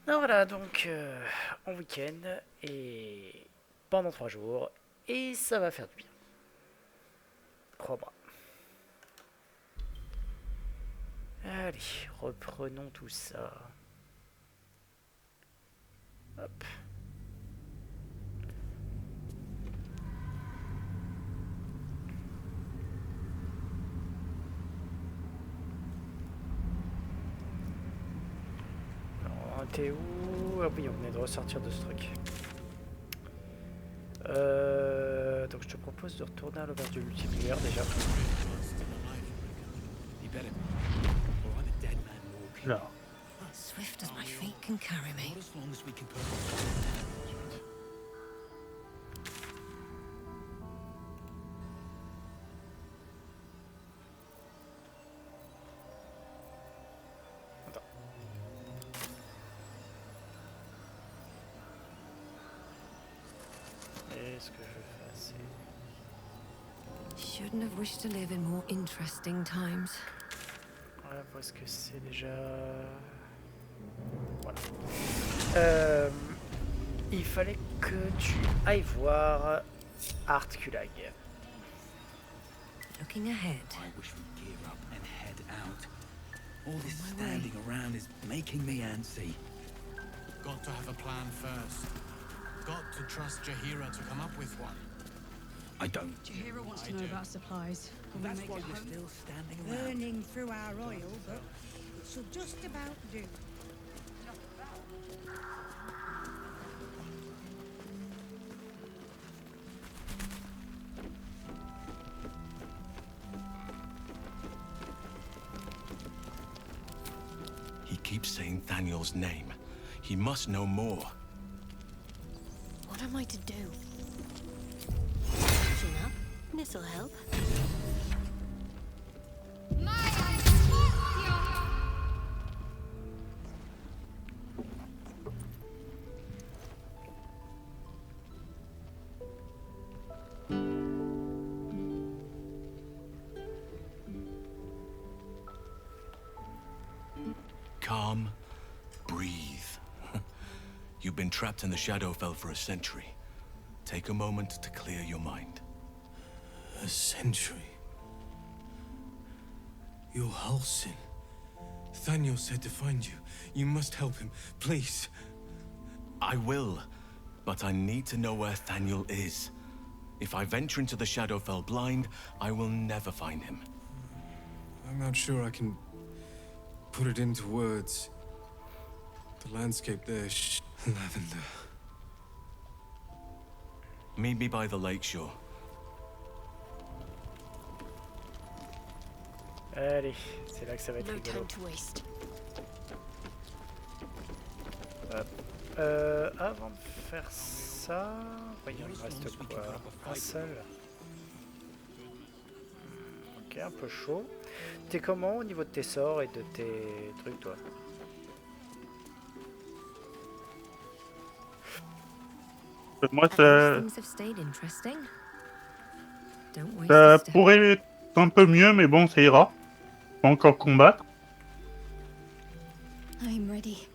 Alors voilà, donc en week-end et pendant 3 jours et ça va faire du bien. Crois-moi. Allez, reprenons tout ça. Hop. Alors, t'es où? Ah oui, on venait de ressortir de ce truc. Donc je te propose de retourner à l'auberge du multiplier déjà. Là. Swift as my feet can carry me. Attends. Et ce que je fais, c'est... Shouldn't have wished to live in more interesting times. Voilà, où est-ce que c'est déjà... Voilà. Il fallait que tu ailles voir Art Kulag. Looking ahead. I wish we'd gear up and head out. All this standing around is making me antsy. Got to have a plan first. Got to trust Jaheira to come up with one. I don't. Jaheira wants to know about supplies. Can we That's make why it we're home? still standing around. Burning through our oil, but it'll just about do. He keeps saying Thaniel's name. He must know more. What am I to do? Chin up. This'll help. Calm. Breathe. You've been trapped in the Shadowfell for a century. Take a moment to clear your mind. A century? You're Halsin. Thaniel said to find you. You must help him, please. I will, but I need to know where Thaniel is. If I venture into the Shadowfell blind, I will never find him. I'm not sure I can put it into words. The landscape there, lavender. Meet me by the lakeshore. Allez, c'est là que ça va être No rigolo. time to waste. Hop. Avant de faire ça... Voyons, il me reste quoi? Un seul. Ok, un peu chaud. T'es comment au niveau de tes sorts et de tes trucs, toi? Moi, At least things have stayed interesting. Don't waste a ça step. pourrait être un peu mieux, mais bon, ça ira. Faut encore combattre. I'm ready.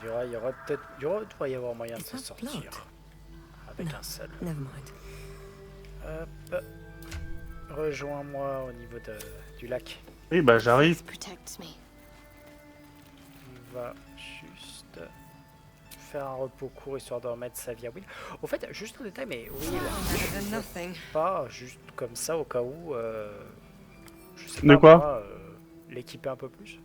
Il y aura peut-être... Il doit y avoir moyen de Is s'en that sortir. blood? Avec No. un seul. Never mind. Hop. Rejoins-moi au niveau du lac. Oui, bah j'arrive. Faith protects me. On va juste faire un repos court histoire de remettre sa vie à Will. Au fait, juste un détail, mais Will, Better than nothing. pas juste comme ça au cas où, je sais De pas quoi moi, l'équiper un peu plus.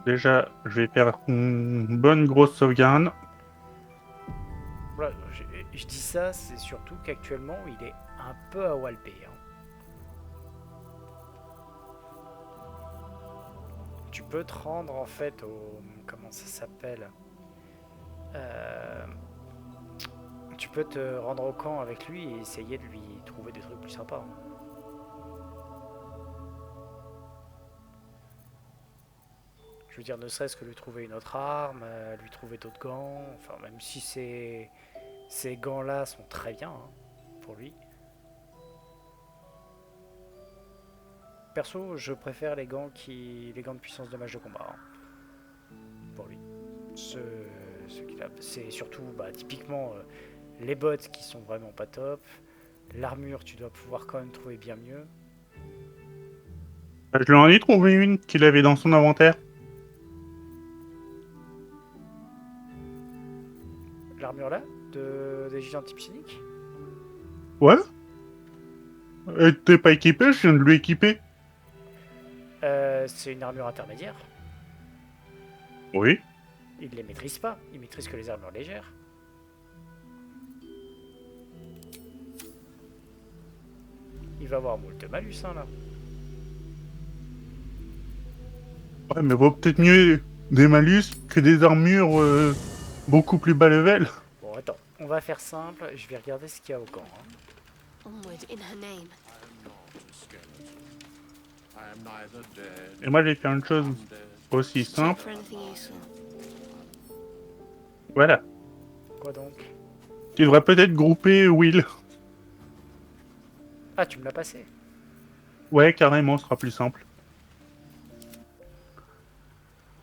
Déjà, je vais faire une bonne grosse sauvegarde. Voilà, je dis ça, c'est surtout qu'actuellement il est un peu à Walpé. Hein. Tu peux te rendre en fait au... Comment ça s'appelle Tu peux te rendre au camp avec lui et essayer de lui trouver des trucs plus sympas. Hein. Je veux dire, ne serait-ce que lui trouver une autre arme, lui trouver d'autres gants, enfin même si ces gants-là sont très bien hein, pour lui. perso, je préfère les gants de puissance de mage de combat. Hein. Pour lui. Ce qu'il a, c'est surtout, bah, typiquement, les bottes qui sont vraiment pas top. L'armure, tu dois pouvoir quand même trouver bien mieux. Je lui en ai trouvé une qu'il avait dans son inventaire. L'armure là, des gilets anti-psioniques. Ouais. T'es pas équipé, je viens de lui équiper. C'est une armure intermédiaire. Oui. Il les maîtrise pas, il maîtrise que les armures légères. Il va avoir moult malus, hein, là. Ouais, mais vaut peut-être mieux des malus que des armures beaucoup plus bas level. Bon, attends, on va faire simple, je vais regarder ce qu'il y a au camp. Hein. Onward in her name. Et moi, j'ai fait une chose aussi Check simple. for anything useful. Voilà. Quoi donc? Tu devrais peut-être grouper Will. Ah, tu me l'as passé. Ouais, carrément, ce sera plus simple.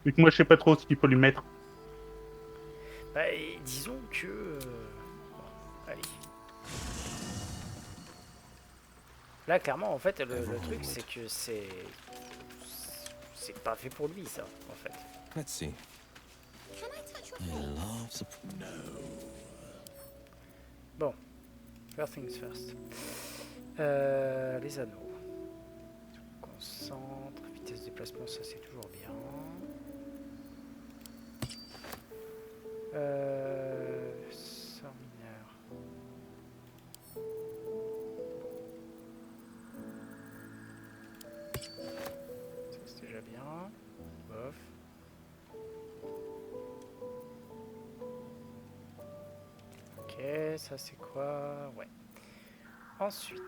Vu que moi, je sais pas trop ce qu'il faut lui mettre. Bah, et disons que... bon, allez. Là, clairement, en fait, le truc, c'est que c'est pas fait pour lui, ça, en fait. Let's see. Can I touch your face? Bon. First things first. Les anneaux. Concentre, vitesse de déplacement, ça c'est toujours bien. Sort mineur. Ça c'est déjà bien. Bof. Ok, ça c'est quoi? Ouais. Ensuite...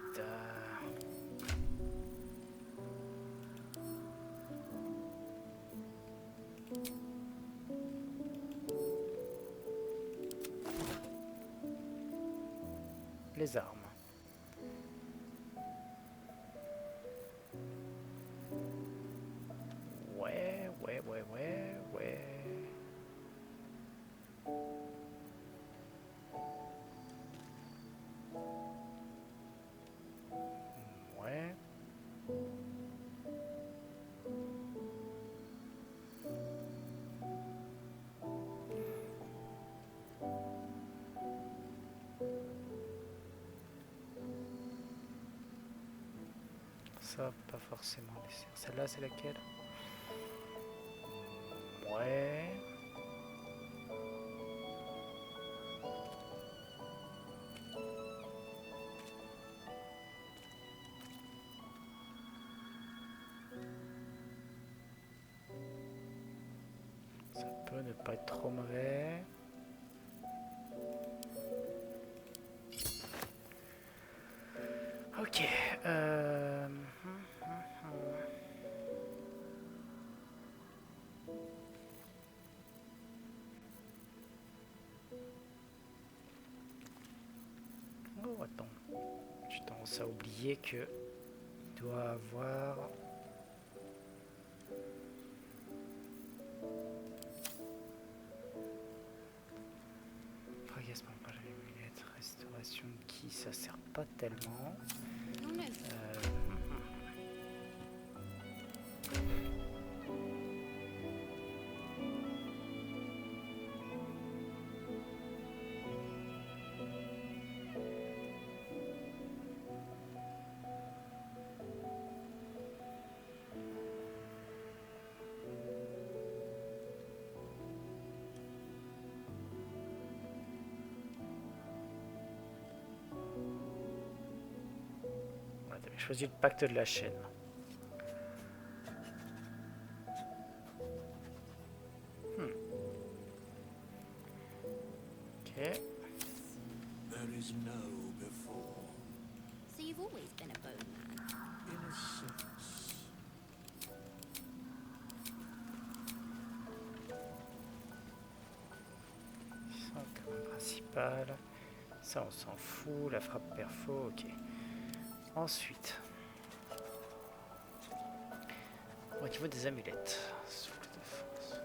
les armes. Ouais. Ouais. Ça, pas forcément nécessaire. Celle-là, c'est laquelle? Ouais. Ça peut ne pas être trop mauvais. Ok. Oh, attends. J'ai tendance à oublier que il doit avoir... Fracasement par les lunettes, restauration de ki, ça sert pas tellement. Oh no. Ouais, t'avais choisi le pacte de la chaîne. Ok. There is no before. So you've always been a bone man. In a sense. Ça, commande principale. Ça, on s'en fout. La frappe perfo, ok. Ensuite. Au niveau des amulettes. Sur la défense.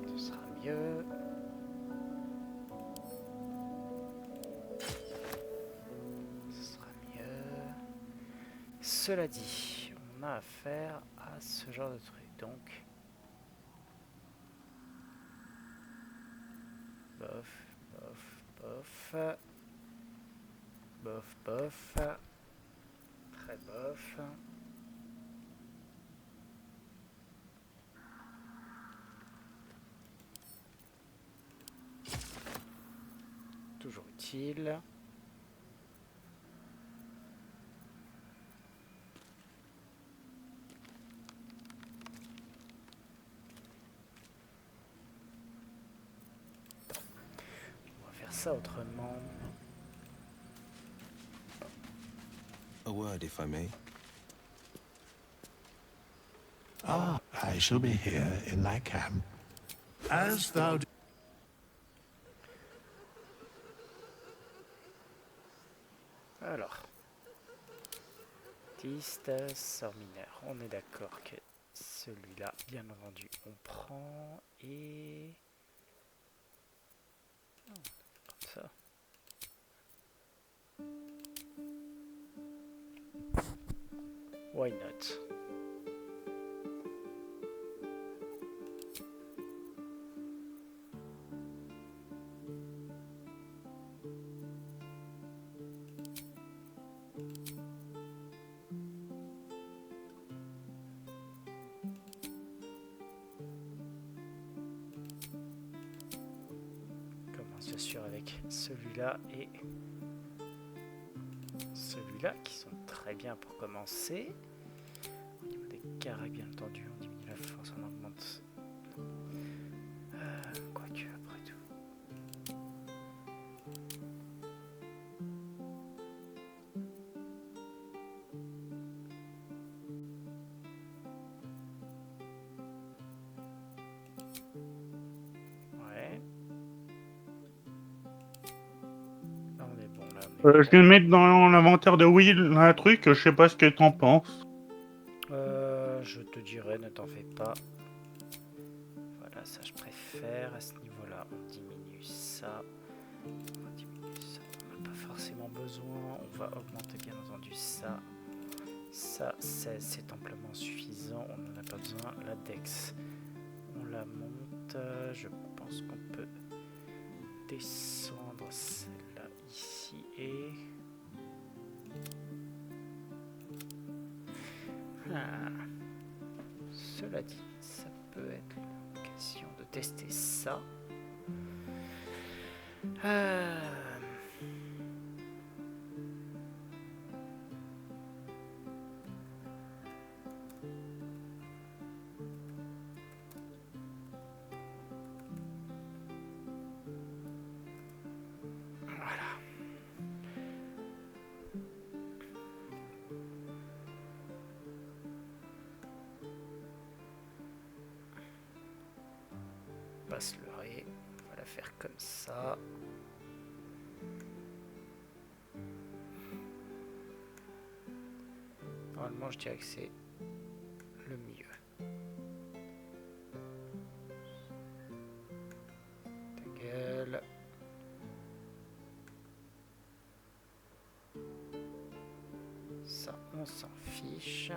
Ce sera mieux. Ce sera mieux. Cela dit, on a affaire à ce genre de truc. Donc, bof, bof, bof. Bof, bof. Très bof. Toujours utile. On va faire ça autrement. A word, if I may. Ah, I shall be here in thy camp. As thou Alors, artiste, sort mineur. On est d'accord que celui-là, bien entendu, on prend et... Oh, comme ça. Why not? Commence bien sûr avec celui-là et celui-là qui sont très bien pour commencer. Au niveau des carrés, bien entendu, on diminue la force, on augmente. Quoique, après tout. Ouais. Là, on est bon, là, on est Je vais le mettre dans l'inventaire de Will, un truc, je sais pas ce que t'en penses. Je te dirai, ne t'en fais pas. Voilà, ça je préfère. À ce niveau-là, on diminue ça. On diminue ça. On n'a pas forcément besoin. On va augmenter bien entendu ça. Ça, c'est amplement suffisant. On n'en a pas besoin. La Dex, on la monte. Je pense qu'on peut descendre celle-là ici et... Cela dit, ça peut être l'occasion de tester ça. Voilà. On va se leurrer, on va la faire comme ça. Normalement, je dirais que c'est le mieux. Ta gueule. Ça, on s'en fiche.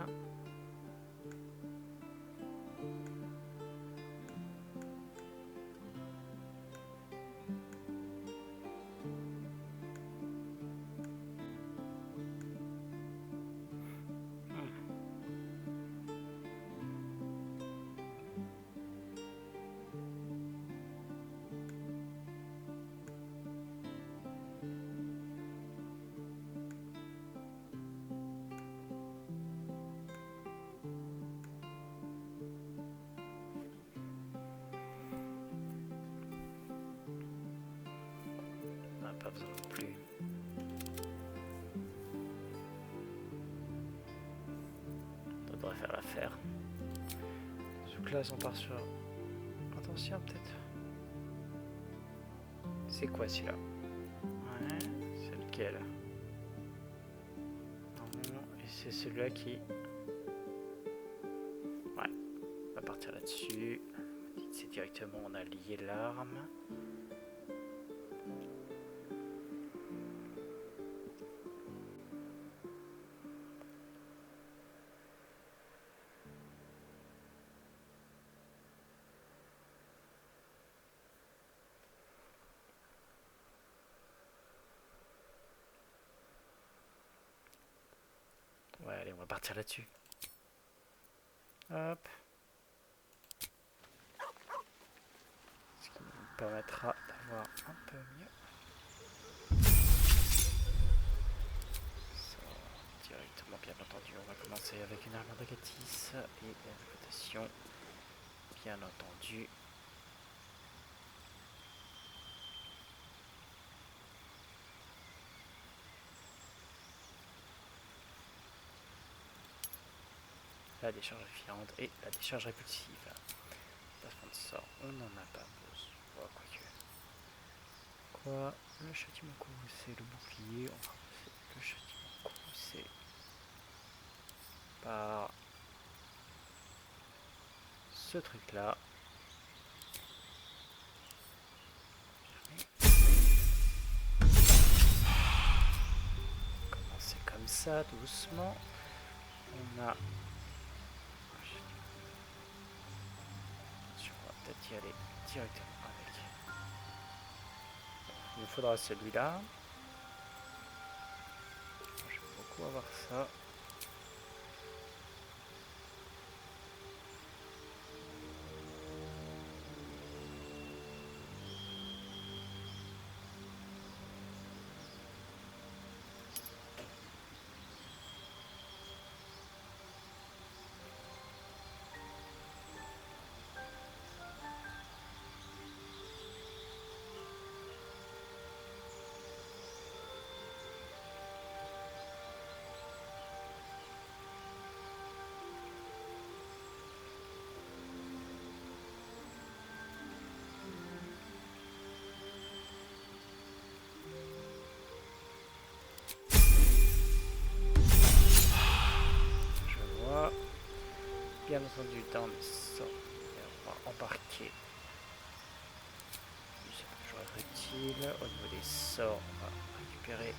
pas besoin non plus. Ça devrait faire l'affaire. Sous classe, on part sur attention peut-être. C'est quoi celui-là? Ouais, c'est lequel? Non, et c'est celui-là qui... Ouais, on va partir là-dessus. C'est directement, on a lié l'arme. Ouais, allez, on va partir là-dessus. Hop. Ce qui nous permettra d'avoir un peu mieux. Ça, directement, bien entendu, on va commencer avec une arme d'Agatis et une rotation, bien entendu. La décharge effiante et la décharge répulsive. Placement de sort, on n'en a pas besoin. Quoique. Quoi? Le châtiment courroucé, le bouclier. On va passer le châtiment courroucé par ce truc là. Commencer comme ça, doucement. On a... On va peut-être y aller directement avec. Il nous faudra celui-là. J'aime beaucoup avoir ça. Bien entendu, dans les sorts, on va embarquer du projectile. Au niveau des sorts, on va récupérer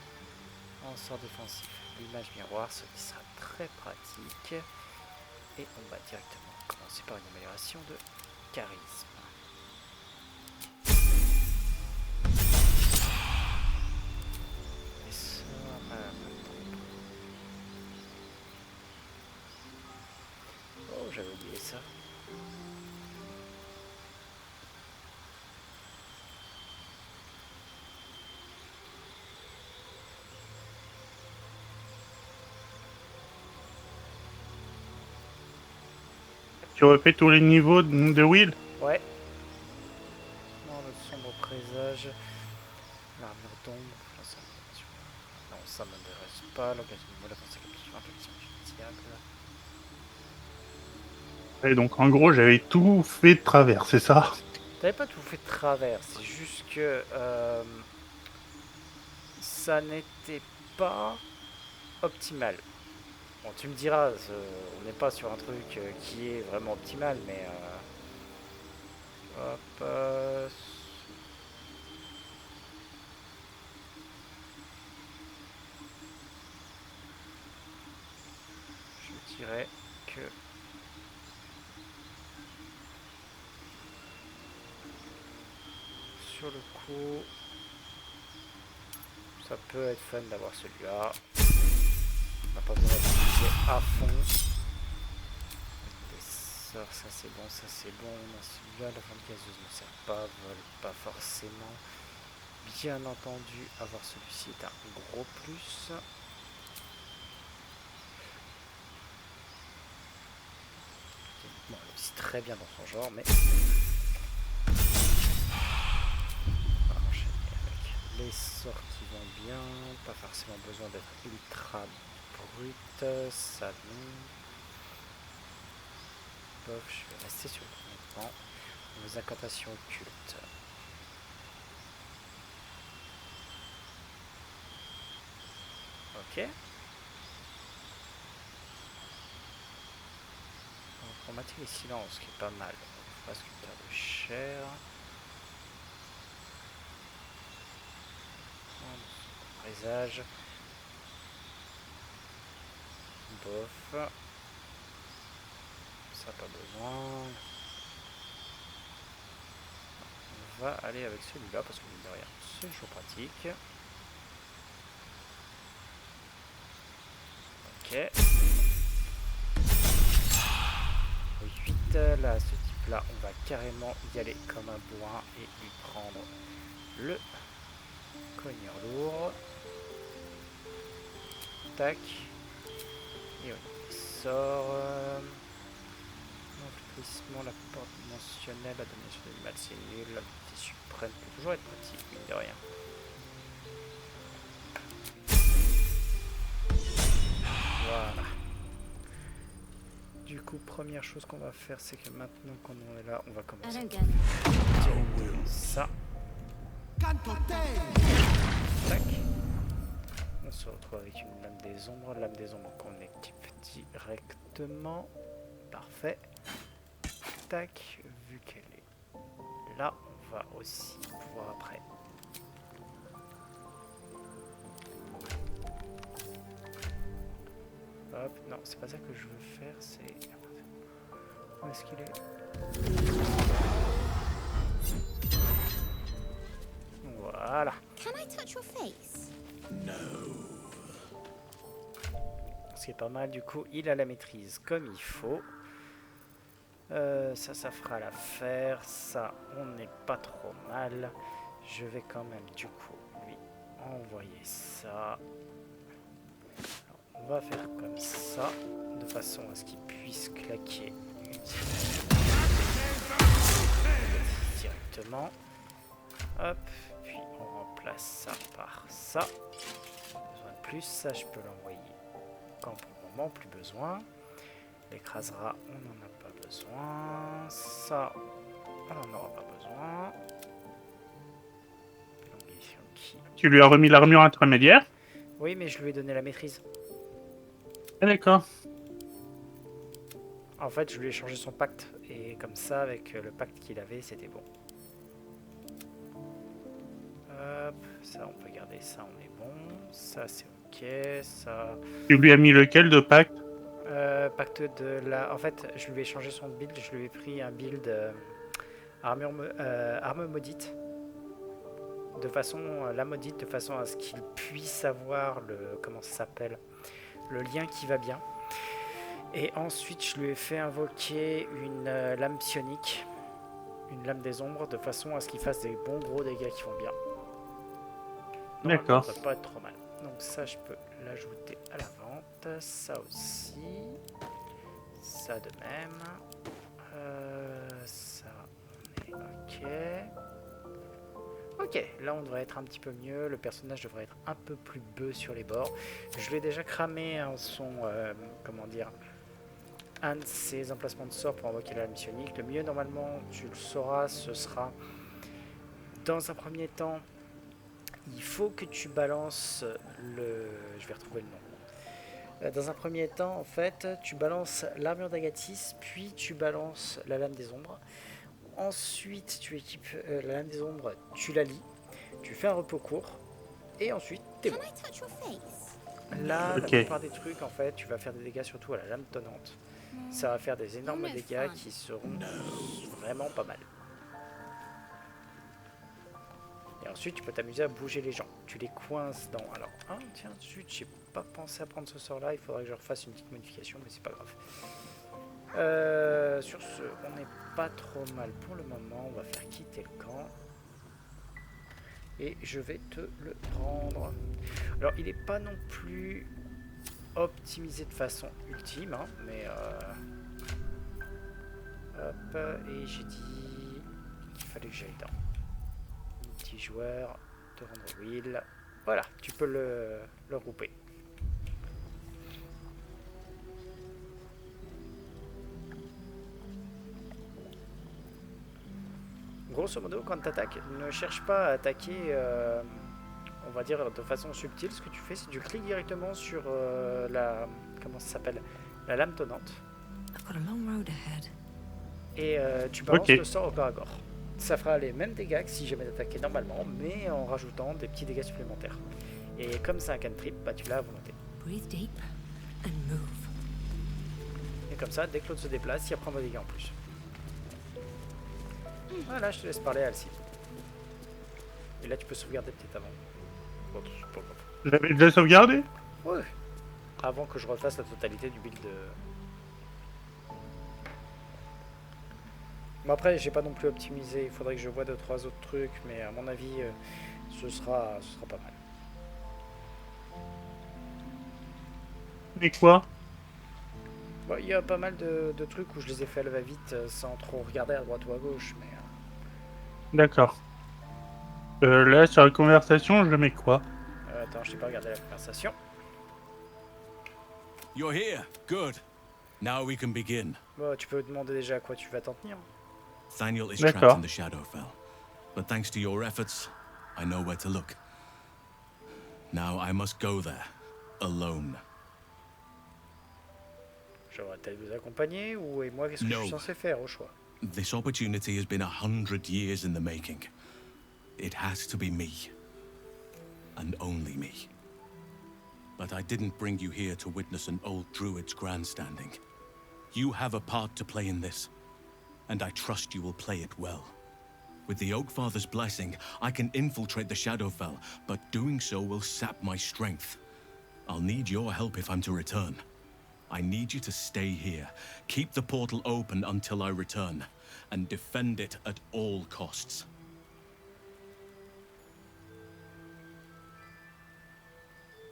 en sort défensif l'image miroir, ce qui sera très pratique. Et on va directement commencer par une amélioration de charisme. Les sorts, oh, j'avais oublié ça. Tu refais tous les niveaux de Will? Ouais. Non, le sombre présage. L'armure d'ombre. Non, ça m'intéresse pas. L'occasion de la consécution, infection diable. Et donc en gros j'avais tout fait de travers, c'est ça? T'avais pas tout fait de travers, c'est juste que ça n'était pas optimal. Bon, tu me diras, on n'est pas sur un truc qui est vraiment optimal, mais hop, je dirais que sur le coup, ça peut être fun d'avoir celui-là. On n'a pas besoin d'utiliser à fond. Les sorts, ça c'est bon, ça c'est bon. On a celui-là, la forme gazeuse ne sert pas, vole pas forcément. Bien entendu, avoir celui-ci est un gros plus. Bon, c'est très bien dans son genre, mais on va enchaîner avec Les sorts qui vont bien, pas forcément besoin d'être ultra brut, ça non. Bof, je vais rester sur le plan. Les incantations occultes. Ok. On va les silences, qui est pas mal. On va sculpteur de chair. Présage. Bof. Ça pas besoin. On va aller avec celui-là parce que mine de rien, c'est toujours pratique. Ok. 8. Là, ce type-là, on va carrément y aller comme un bourrin et lui prendre le cogneur lourd. Tac. Et on sort. L'enfouissement, la porte dimensionnelle, la domination de l'animal, c'est nul. La beauté suprême peut toujours être pratique, mine de rien. Voilà. Du coup, première chose qu'on va faire, c'est que maintenant qu'on est là, on va commencer à tirer ça. Tac. On se retrouve avec une lame des ombres. Lame des ombres qu'on équipe directement. Parfait. Tac. Vu qu'elle est là, on va aussi pouvoir après. Hop, non, c'est pas ça que je veux faire, c'est... Où est-ce qu'il est? Voilà. Can I touch your face? Ce qui est pas mal, du coup, il a la maîtrise comme il faut. Ça fera l'affaire. Ça, on n'est pas trop mal. Je vais quand même, du coup, lui envoyer ça. On va faire comme ça, de façon à ce qu'il puisse claquer directement. Hop, puis on remplace ça par ça. Besoin de plus, ça je peux l'envoyer quand pour le moment plus besoin. L'écrasera, on n'en a pas besoin. Ça, on n'en aura pas besoin. Tu lui as remis l'armure intermédiaire? Oui, mais je lui ai donné la maîtrise. Ah, d'accord. En fait, je lui ai changé son pacte. Et comme ça, avec le pacte qu'il avait, c'était bon. Hop, ça, on peut garder ça, on est bon. Ça, c'est ok. Ça... Tu lui as mis lequel de pacte? Pacte de la... En fait, je lui ai changé son build. Je lui ai pris un build arme maudite. De façon... la maudite, de façon à ce qu'il puisse avoir le... Comment ça s'appelle? Le lien qui va bien. Et ensuite, je lui ai fait invoquer une lame psionique, une lame des ombres, de façon à ce qu'il fasse des bons gros dégâts qui vont bien. D'accord. Ça va pas être trop mal. Donc ça, je peux l'ajouter à la vente. Ça aussi. Ça de même. Ça, on est ok. Ok, là on devrait être un petit peu mieux, le personnage devrait être un peu plus bœuf sur les bords. Je l'ai déjà cramé son, comment dire, un de ses emplacements de sort pour invoquer la lame psionique. Le mieux normalement, tu le sauras, ce sera, dans un premier temps, il faut que tu balances le... Je vais retrouver le nom. Dans un premier temps, en fait, tu balances l'armure d'Agathis, puis tu balances la lame des ombres. Ensuite, tu équipes la lame des ombres, tu la lis, tu fais un repos court, et ensuite, t'es bon. Là, la plupart des trucs, en fait, tu vas faire des dégâts surtout à la lame tonnante. Ça va faire des énormes dégâts qui seront vraiment pas mal. Et ensuite, tu peux t'amuser à bouger les gens. Tu les coinces dans... Alors, ah, tiens, zut, j'ai pas pensé à prendre ce sort-là, il faudrait que je refasse une petite modification, mais c'est pas grave. Sur ce, on n'est pas trop mal pour le moment. On va faire quitter le camp. Et je vais te le prendre. Alors, il n'est pas non plus optimisé de façon ultime, hein, mais... Hop, et j'ai dit qu'il fallait que j'aille dans multijoueur Te rendre Will. Voilà, tu peux le regrouper. Grosso modo, quand tu attaques, ne cherche pas à attaquer, on va dire, de façon subtile. Ce que tu fais, c'est que tu cliques directement sur la... Comment ça s'appelle? La lame tonnante. I've got a long road ahead. Et tu balances Ok. le sort au corps à corps. Ça fera les mêmes dégâts que si jamais t'attaquais normalement, mais en rajoutant des petits dégâts supplémentaires. Et comme c'est un cantrip, bah tu l'as à volonté. Breathe deep and move. Et comme ça, dès que l'autre se déplace, il reprend des dégâts en plus. Voilà, je te laisse parler à Alcy. Et là, tu peux sauvegarder peut-être avant. Bon, c'est pas grave. J'avais déjà sauvegardé. Ouais. Avant que je refasse la totalité du build. Bon après, j'ai pas non plus optimisé. Il faudrait que je vois 2-3 autres trucs, mais à mon avis, ce sera pas mal. Mais quoi? Bon, il y a pas mal de trucs où je les ai fait à la va-vite sans trop regarder à droite ou à gauche, mais... D'accord. Là, sur la conversation, je mets quoi? attends, je t'ai pas regardé la conversation. You're here. Good. Now we can begin. Bon, tu peux demander déjà à quoi tu vas t'en tenir. Thaniel is D'accord. trapped in the Shadowfell, but thanks to your efforts, I know where to look. Now I must go there, alone. J'aurais peut-être vous accompagner ou et moi qu'est-ce que je No. suis censé faire au choix? This opportunity has been 100 years in the making. It has to be me. And only me. But I didn't bring you here to witness an old druid's grandstanding. You have a part to play in this, and I trust you will play it well. With the Oakfather's blessing, I can infiltrate the Shadowfell, but doing so will sap my strength. I'll need your help if I'm to return. I need you to stay here, keep the portal open until I return, and defend it at all costs.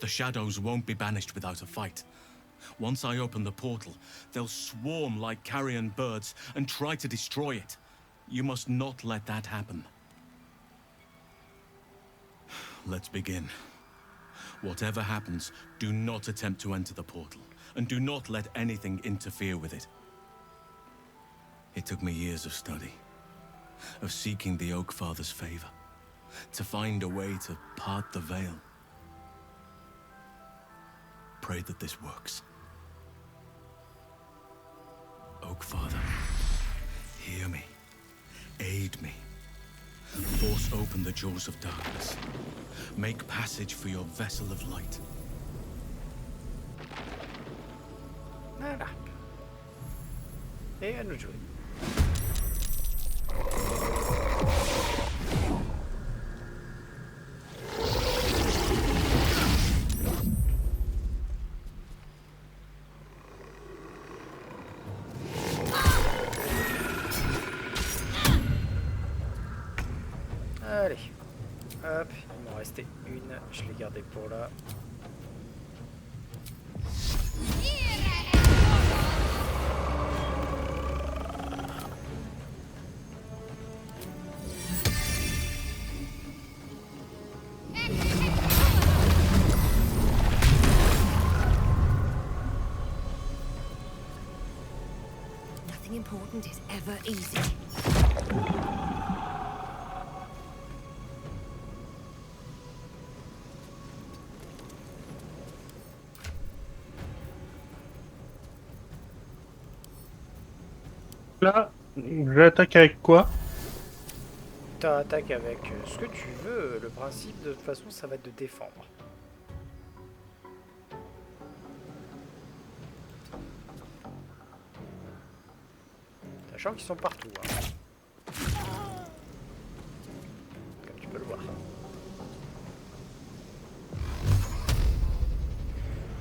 The shadows won't be banished without a fight. Once I open the portal, they'll swarm like carrion birds and try to destroy it. You must not let that happen. Let's begin. Whatever happens, do not attempt to enter the portal, and do not let anything interfere with it. It took me years of study, of seeking the Oakfather's favor, to find a way to part the veil. Pray that this works. Oakfather, hear me. Aid me. Force open the jaws of darkness. Make passage for your vessel of light. Voilà. Et à nous de jouer. Allez, hop, il m'en restait une, je l'ai gardée pour là. Nothing important is ever easy. Là, j'attaque avec quoi? T'attaques avec ce que tu veux, le principe de toute façon ça va être de défendre. Sachant qu'ils sont partout, hein. Comme tu peux le voir.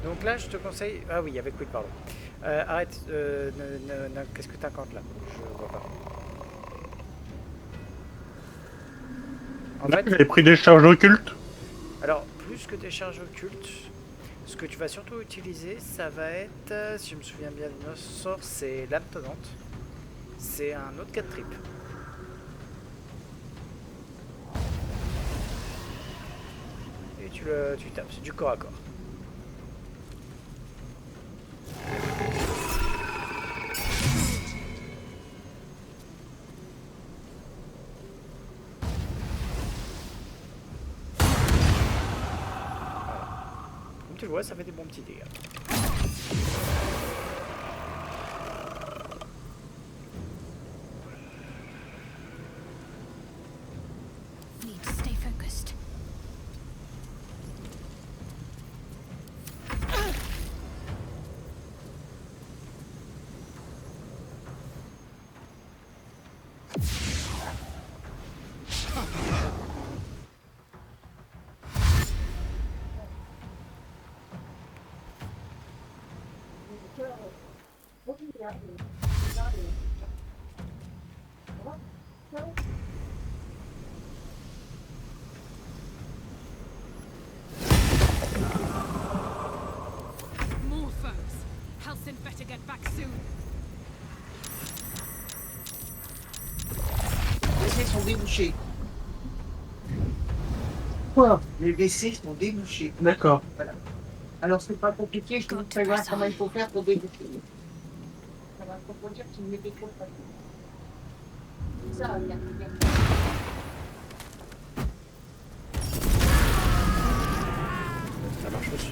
Donc là je te conseille... Ah oui, avec Quick, pardon. Arrête, qu'est-ce que t'incantes là? Je vois pas. En Là, fait, j'avais pris des charges occultes. alors, plus que des charges occultes, ce que tu vas surtout utiliser, ça va être, si je me souviens bien de nos sorts, c'est l'âme tonnante. C'est un autre 4 trip. et tu tapes. C'est du corps à corps. Comme tu le vois, ça fait des bons petits dégâts. Need to stay focused. More foes. Halsin better get back soon. Les WC sont débouchés. Quoi? Les WC sont débouchés. D'accord. Voilà. Alors c'est pas compliqué, je peux vous prévoir comment il faut faire pour déboucher. Ça va pas dire que tu me mets des choses pas. Ça, regarde. Ça marche aussi.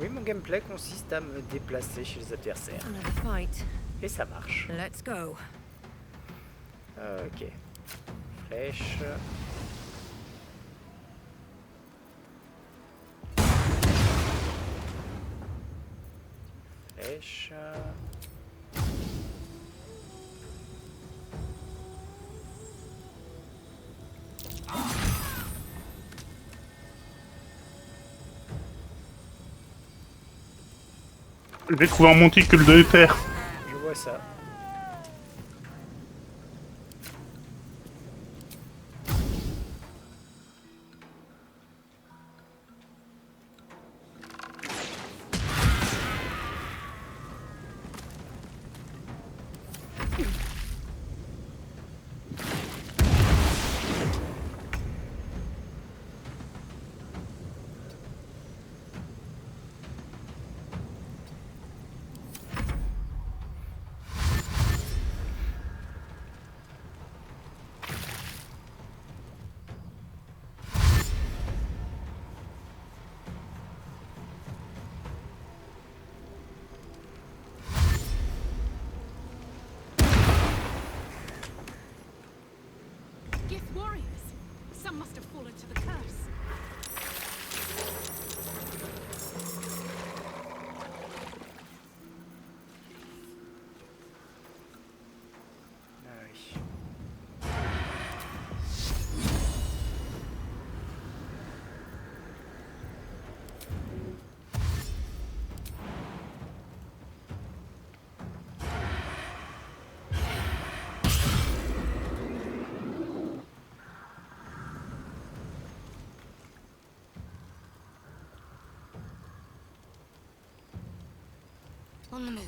Oui, mon gameplay consiste à me déplacer chez les adversaires. Another fight. Et ça marche. Let's go. Ok. Flèche. Flèche. J'ai trouvé un monticule de terre. Je vois ça. Gith warriors. Some must have fallen to the curse. Ah oui. On the move.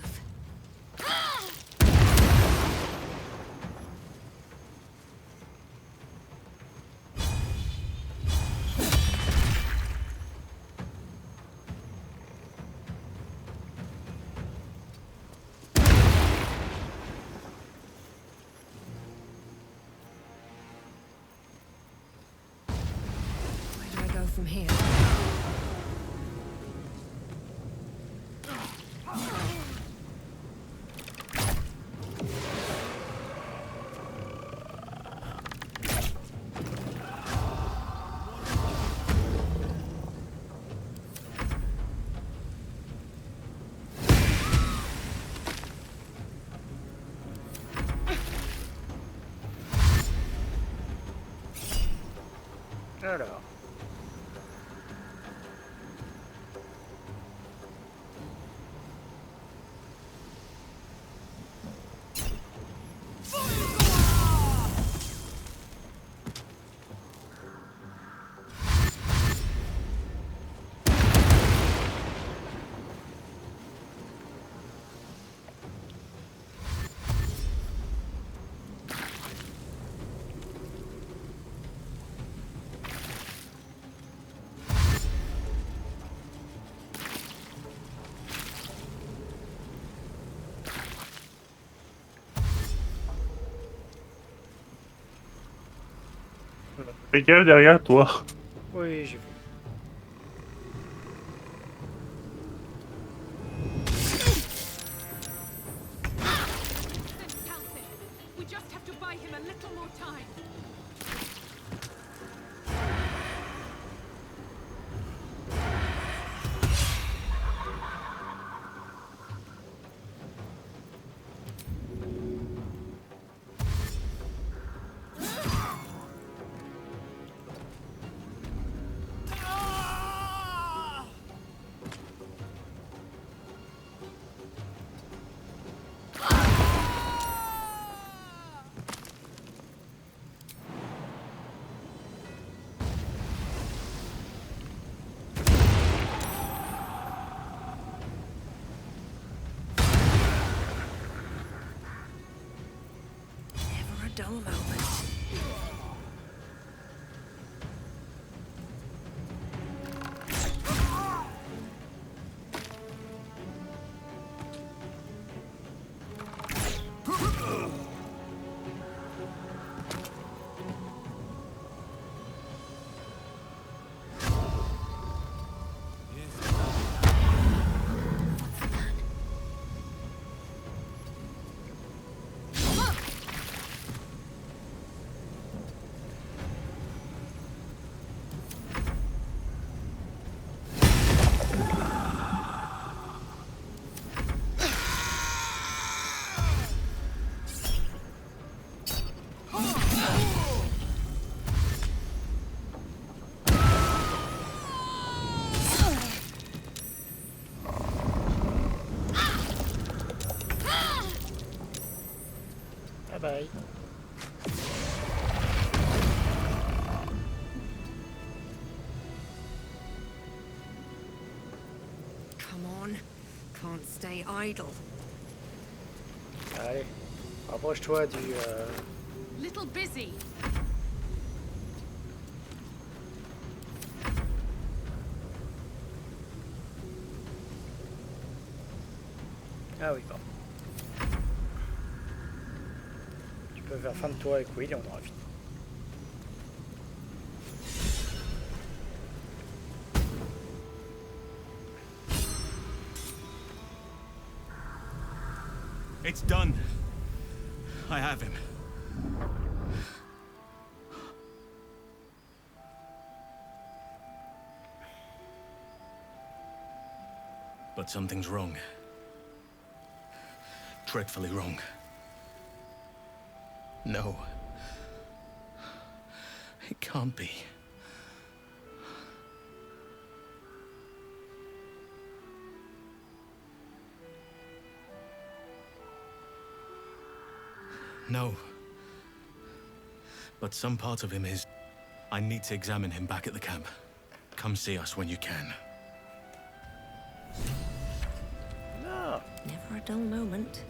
Where do I go from here? Alors. Fais gaffe derrière toi. Oui, j'ai vu. We just have to buy him a little more time. Never a dull moment. Bye bye. Come on. Can't stay idle. Allez, rapproche-toi du... Little busy. Ah oui, pardon. Tu peux faire fin de tour avec Will et on aura fini. It's done. I have him. But something's wrong. Dreadfully wrong. No. It can't be. No. But some part of him is... I need to examine him back at the camp. Come see us when you can. No. Never a dull moment.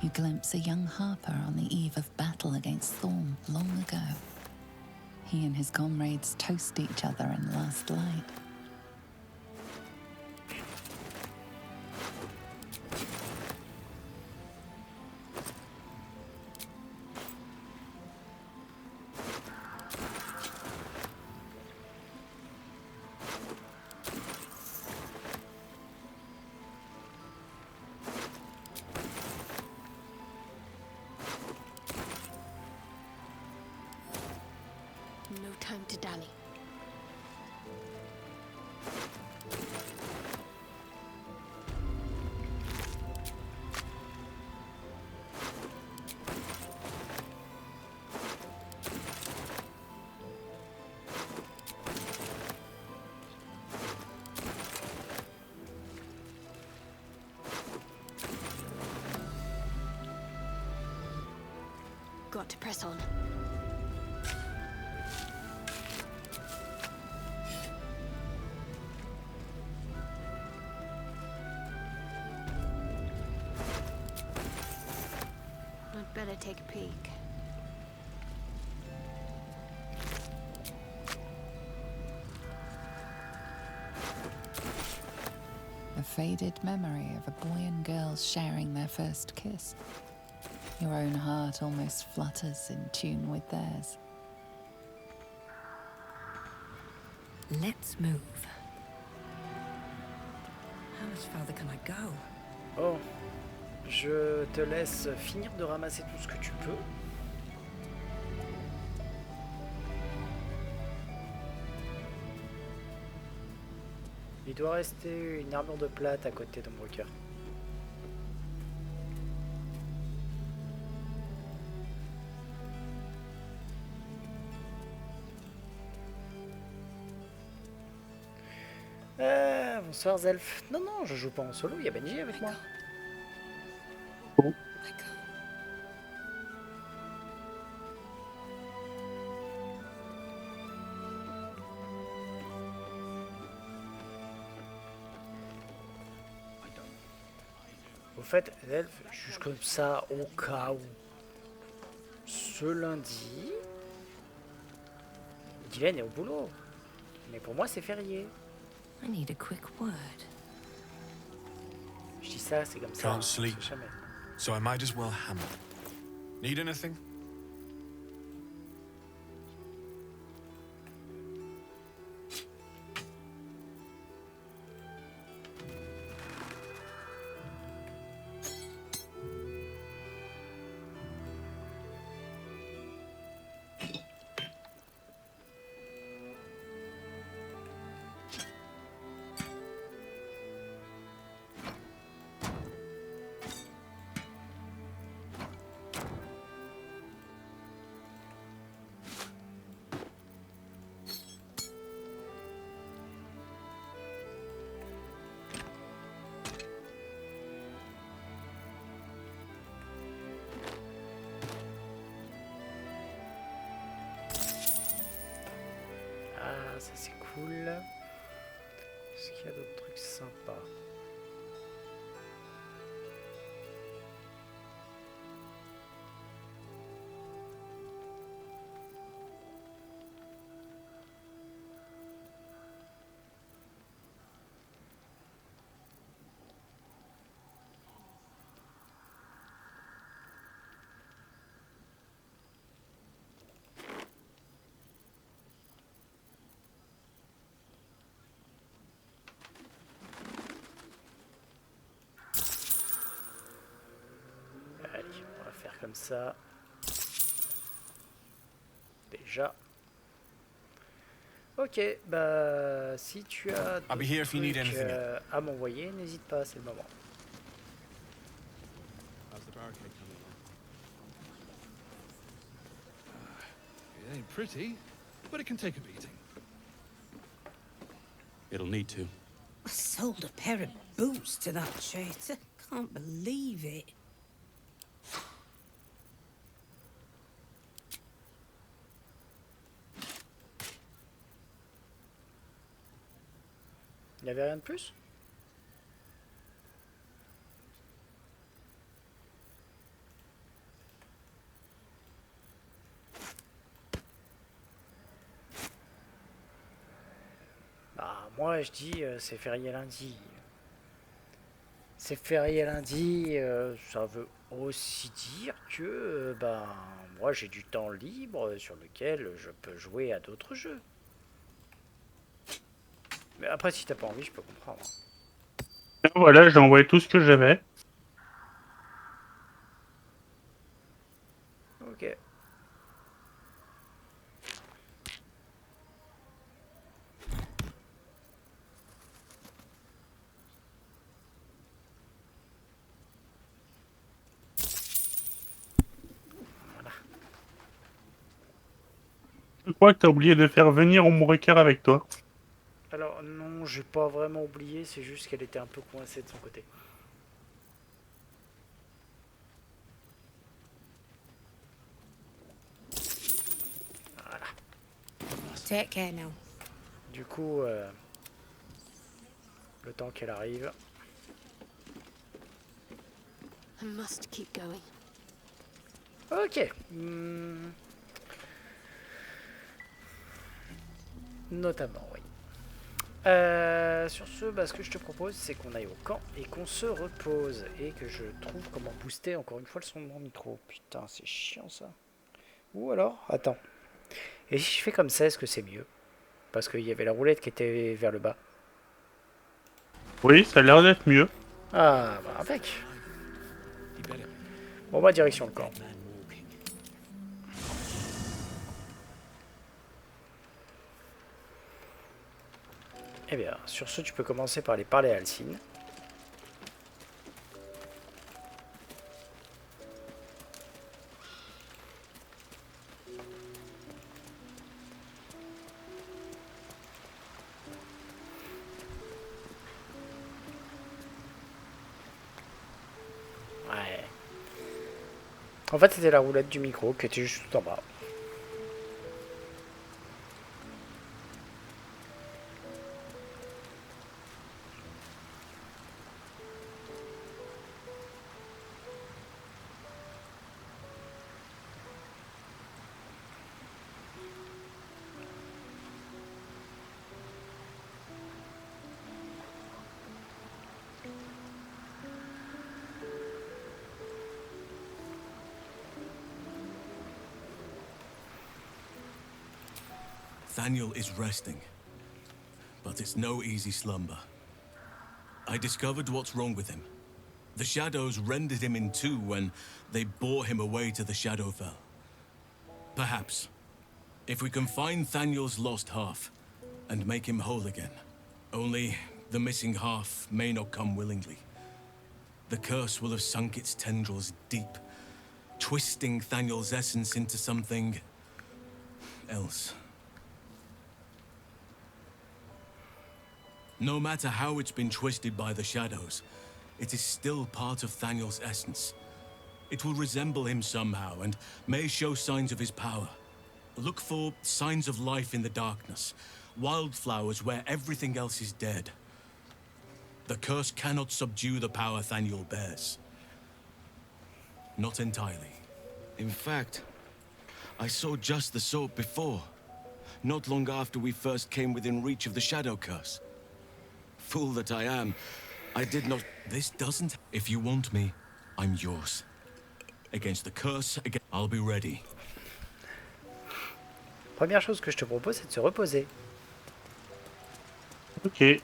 You glimpse a young Harper on the eve of battle against Thorm long ago. He and his comrades toast each other in last light. No time to dally. Got to press on. I'd better take a peek. A faded memory of a boy and girl sharing their first kiss. Your own heart almost flutters in tune with theirs. Let's move. How much farther can I go? Bon, je te laisse finir de ramasser tout ce que tu peux. Il doit rester une armure de plate à côté de Walker. Bonsoir Zelf. Non, non, je joue pas en solo, il y a Benji avec moi. Bon. Au fait, Zelf, juste comme ça, au cas où, ce lundi, Dylan est au boulot. Mais pour moi, c'est férié. I need a quick word. Je dis ça, c'est comme ça. Can't sleep, je sais jamais. so I might as well hammer. Need anything? Ça c'est cool. Est-ce qu'il y a d'autres trucs sympas? Comme ça. Déjà. Ok, bah si tu as I'll be here if you need trucs, anything. à m'envoyer, n'hésite pas, c'est le moment. It ain't pretty, but it can take a beating. It'll need to. I sold a pair of boots to that traitor. Can't believe it. Il n'y avait rien de plus? Bah, moi je dis c'est férié lundi. C'est férié lundi, ça veut aussi dire que ben, moi j'ai du temps libre sur lequel je peux jouer à d'autres jeux. Mais après, si t'as pas envie, je peux comprendre. Voilà, j'ai envoyé tout ce que j'avais. Ok. Voilà. Je crois que t'as oublié de faire venir Ombricker avec toi. Alors non, j'ai pas vraiment oublié, c'est juste qu'elle était un peu coincée de son côté. Voilà. Take care now. Du coup, le temps qu'elle arrive. I must keep going. Ok. Notamment, oui. Sur ce, bah, ce que je te propose, c'est qu'on aille au camp et qu'on se repose. Et que je trouve comment booster encore une fois le son de mon micro. Putain, c'est chiant ça. Ou alors, attends. Et si je fais comme ça, est-ce que c'est mieux? Parce qu'il y avait la roulette qui était vers le bas. Oui, ça a l'air d'être mieux. Ah, bah avec. Bon, bah direction le camp. Eh bien, sur ce, tu peux commencer par aller parler à Alcine. Ouais. En fait, c'était la roulette du micro qui était juste tout en bas. Thaniel is resting, but it's no easy slumber. I discovered what's wrong with him. The shadows rendered him in two when they bore him away to the Shadowfell. Perhaps, if we can find Thaniel's lost half and make him whole again. Only the missing half may not come willingly. The curse will have sunk its tendrils deep, twisting Thaniel's essence into something else. No matter how it's been twisted by the shadows, it is still part of Thaniel's essence. It will resemble him somehow and may show signs of his power. Look for signs of life in the darkness, wildflowers where everything else is dead. The curse cannot subdue the power Thaniel bears. Not entirely. In fact, I saw just the sort before. Not long after we first came within reach of the Shadow Curse. Fool that I am, I did not... This doesn't... If you want me, I'm yours. Against the curse, I'll be ready. Première chose que je te propose, c'est de se reposer. Ok.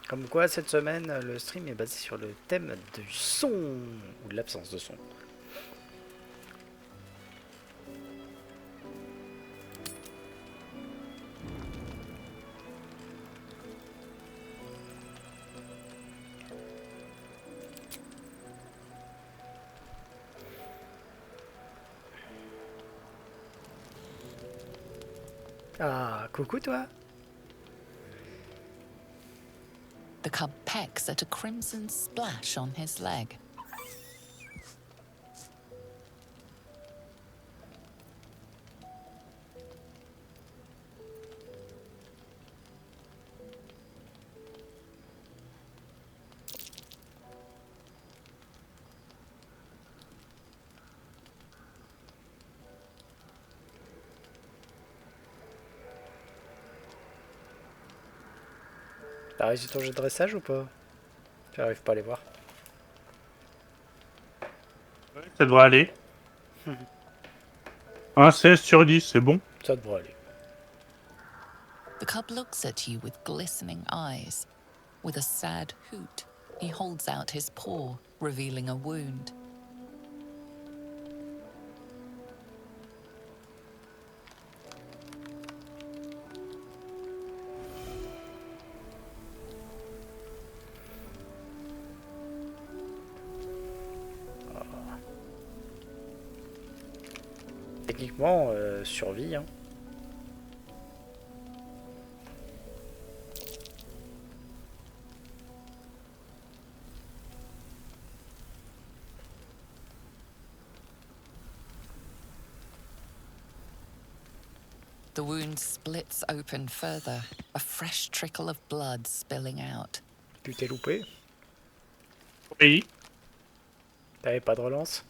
Comme quoi, cette semaine, le stream est basé sur le thème du son, ou de l'absence de son. Ah, coucou toi. The cub pecks at a crimson splash on his leg. T'as réussi ton jeu de dressage ou pas? J'arrive pas à les voir. Ça devrait aller. Un 16 sur 10, c'est bon. Ça devrait aller. The cub looks at you with glistening eyes. With a sad hoot, he holds out his paw, revealing a wound. Techniquement, survie. Hein. The wound splits open further, a fresh trickle of blood spilling out. Tu t'es loupé? Oui. T'avais pas de relance?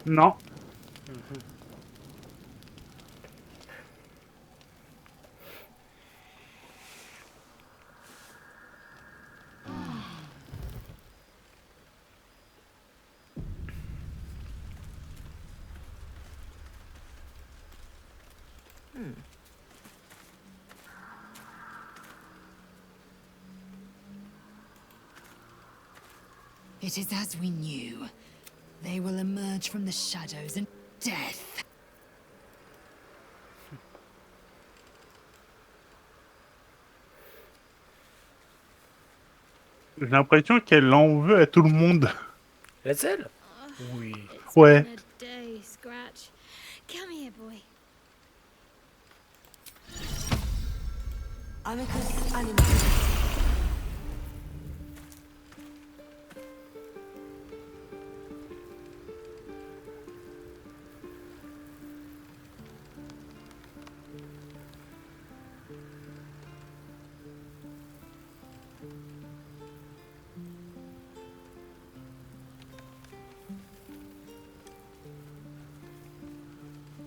Non. Mhm. It is as we knew. They will emerge from the shadows and death. J'ai l'impression qu'elle en veut à tout le monde. Lae'zel? Oui. Ouais. Been a day, Scratch. Come here, boy. Amicus animus.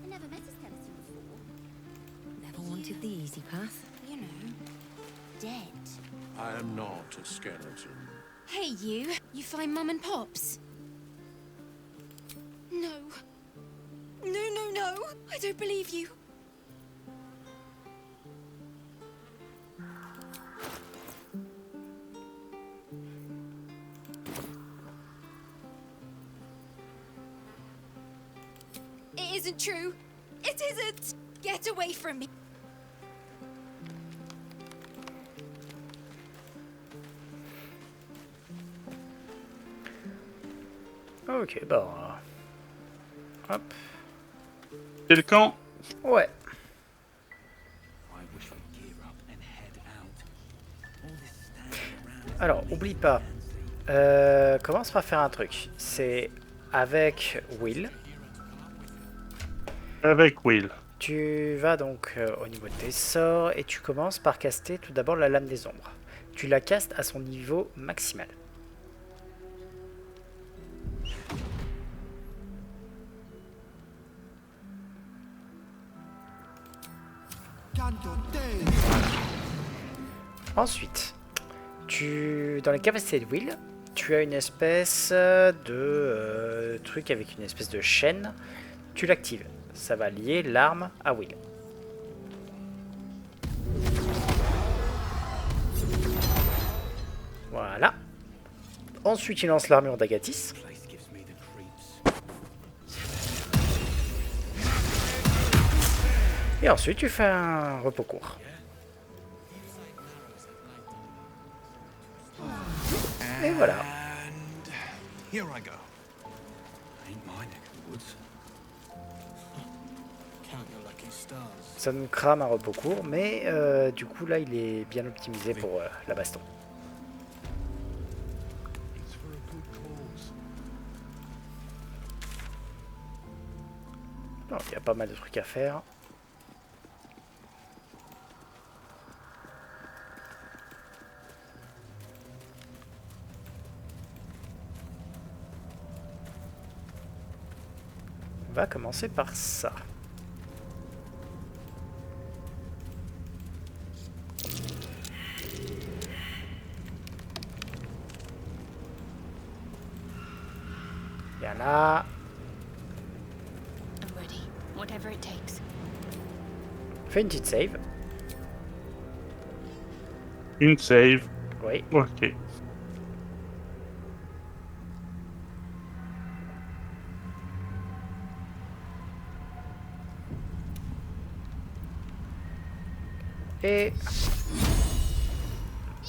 I never met a skeleton before. Never wanted the easy path. You know, dead. I am not a skeleton. Hey, you. You find Mum and Pops? No. No, no, no. I don't believe you. It isn't true. It isn't. Get away from me. Ok, bah... Hop. C'est le camp. Ouais. Alors, oublie pas. Commence par faire un truc. C'est avec Will. Avec Will. Tu vas donc au niveau de tes sorts et tu commences par caster tout d'abord la lame des ombres. Tu la castes à son niveau maximal. Ensuite, dans les capacités de Will, tu as une espèce de truc avec une espèce de chaîne. Tu l'actives. Ça va lier l'arme à Will. Voilà. Ensuite, il lance l'armure d'Agathis. Et ensuite, tu fais un repos court. Et voilà. Here I go. Ça nous crame un repos court, mais du coup là il est bien optimisé pour la baston. Il y a pas mal de trucs à faire. On va commencer par ça. Il y en a. I'm ready. Whatever it takes. Fais une petite save. Une save. Oui. Ok. Et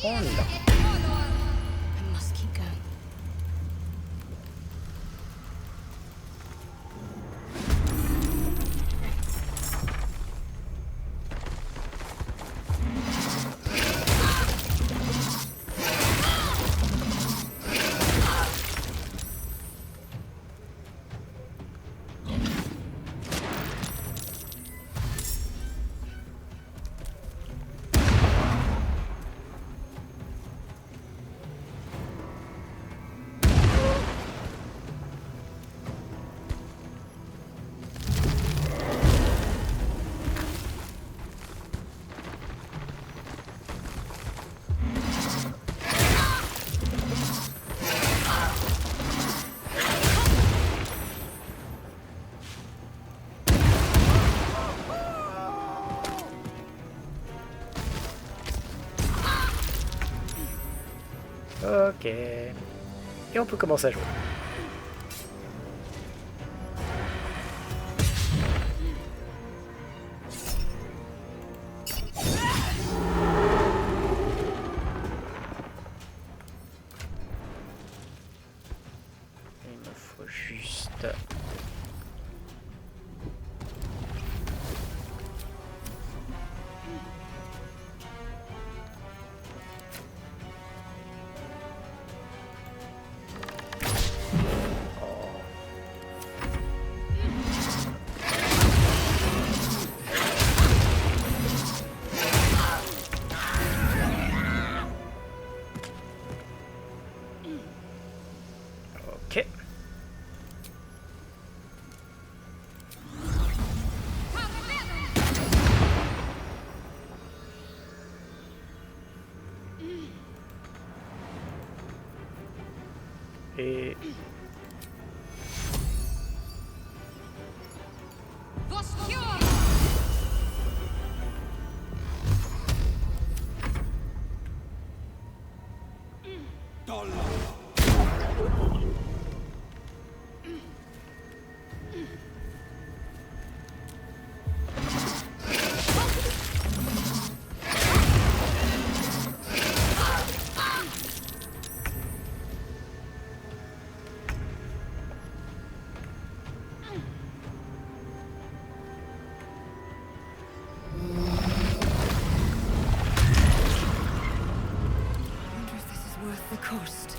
on y va. I must keep going. Ok. Et on peut commencer à jouer. Il me faut juste... Ok. Et... The cost.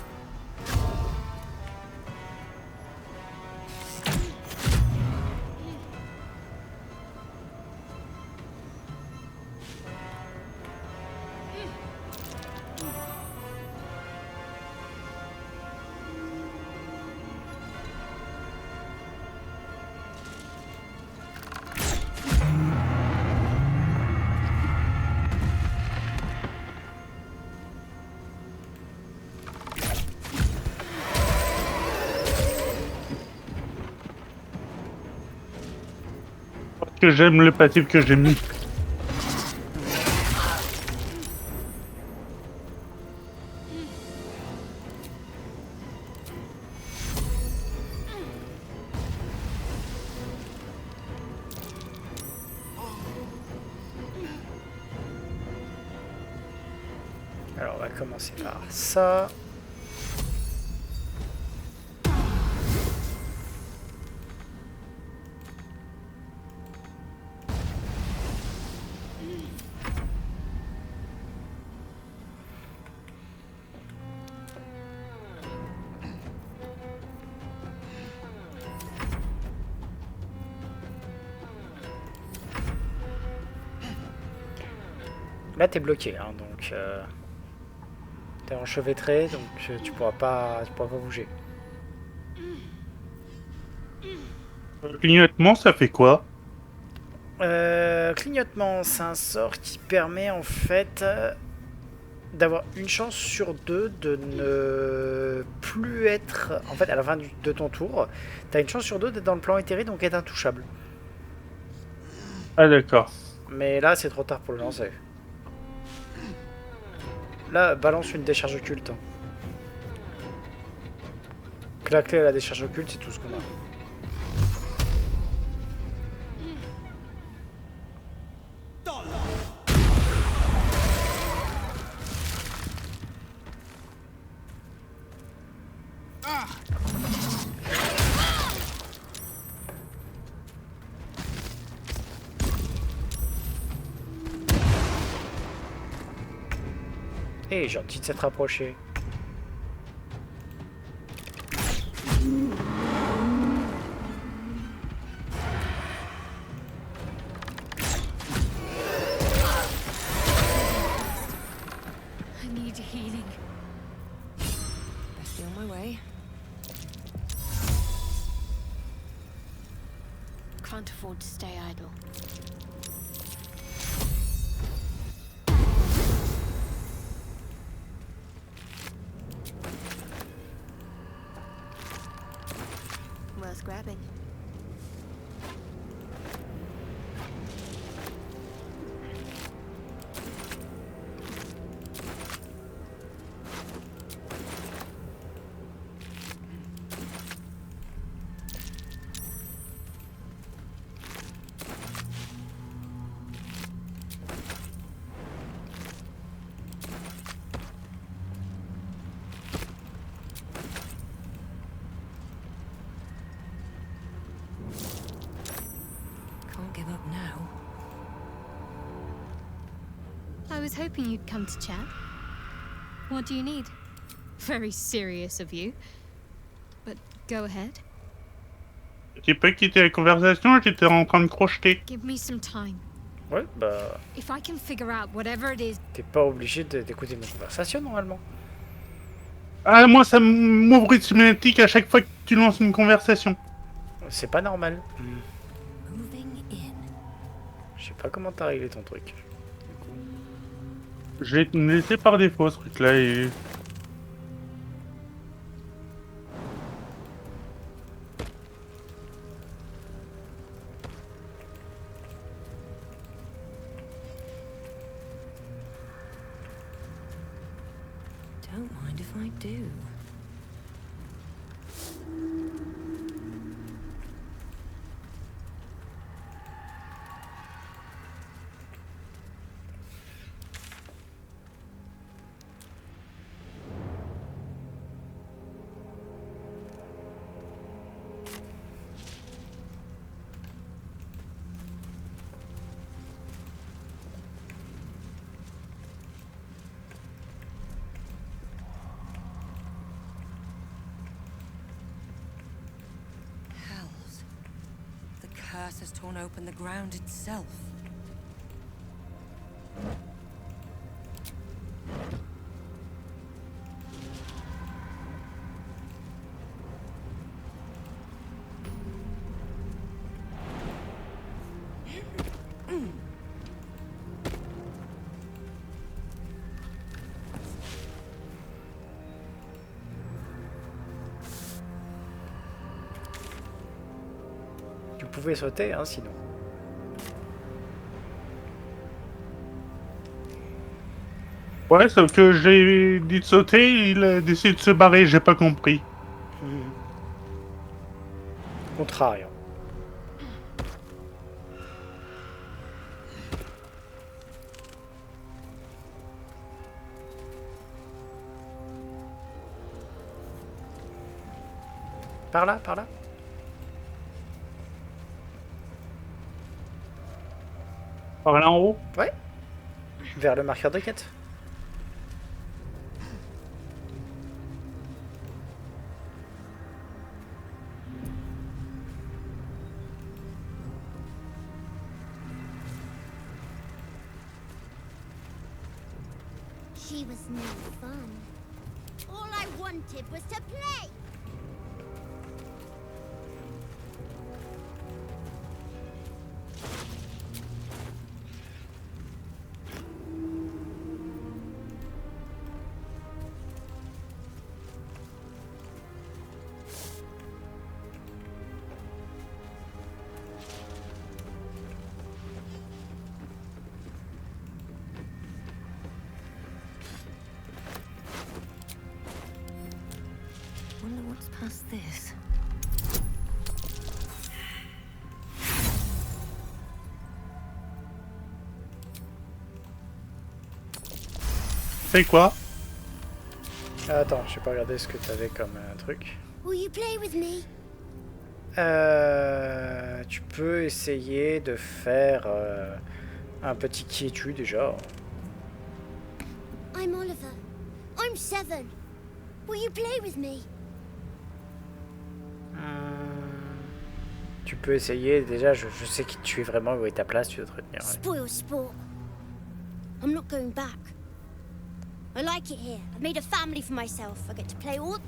Parce que j'aime le passif que j'ai mis. Alors on va commencer par ça. Là t'es bloqué, hein, donc t'es enchevêtré, donc tu pourras pas bouger. Clignotement, ça fait quoi? Clignotement, c'est un sort qui permet en fait d'avoir une chance sur deux de ne plus être... En fait, à la fin de ton tour, t'as une chance sur deux d'être dans le plan éthéré, donc être intouchable. Ah d'accord. Mais là, c'est trop tard pour le lancer. Là, balance une décharge occulte. La clé à la décharge occulte, c'est tout ce qu'on a. Eh, gentil de s'être rapproché. I need healing. Best be on my way. Can't afford to stay idle. Worth grabbing. now. I was hoping you'd come to chat. What do you need? Very serious of you. But go ahead. Tu peux quitter la conversation, j'étais en train de crocheter. Give me some time. Ouais, bah... If I can figure out whatever it is... T'es pas obligé d'écouter mes conversations, normalement. Ah, moi, ça m'ouvre cinématique à chaque fois que tu lances une conversation. C'est pas normal. Moving in. Je sais pas comment t'as réglé ton truc. J'ai laissé par défaut, ce truc-là, et... Don't mind if I do. Hells. The curse has torn open the ground itself. Tu pouvais sauter, hein, sinon. Ouais, sauf que j'ai dit de sauter, il a décidé de se barrer, j'ai pas compris. Contraire. Par là, par là. Par là en haut? Ouais. Vers le marqueur de quête. She was no fun. All I wanted was to play. Wonder what's past this. C'est quoi? Attends, j'ai pas regardé ce que t'avais comme truc. Will you play with me? Tu peux essayer de faire un petit qui es-tu déjà. I'm Oliver. I'm 7. Will you play with me? Tu peux essayer déjà, je sais qui tu es vraiment, où est ta place, tu dois te retenir. Ouais. Spoil sport. I'm not going back. I like it here. I've made a family for myself. I get to play all...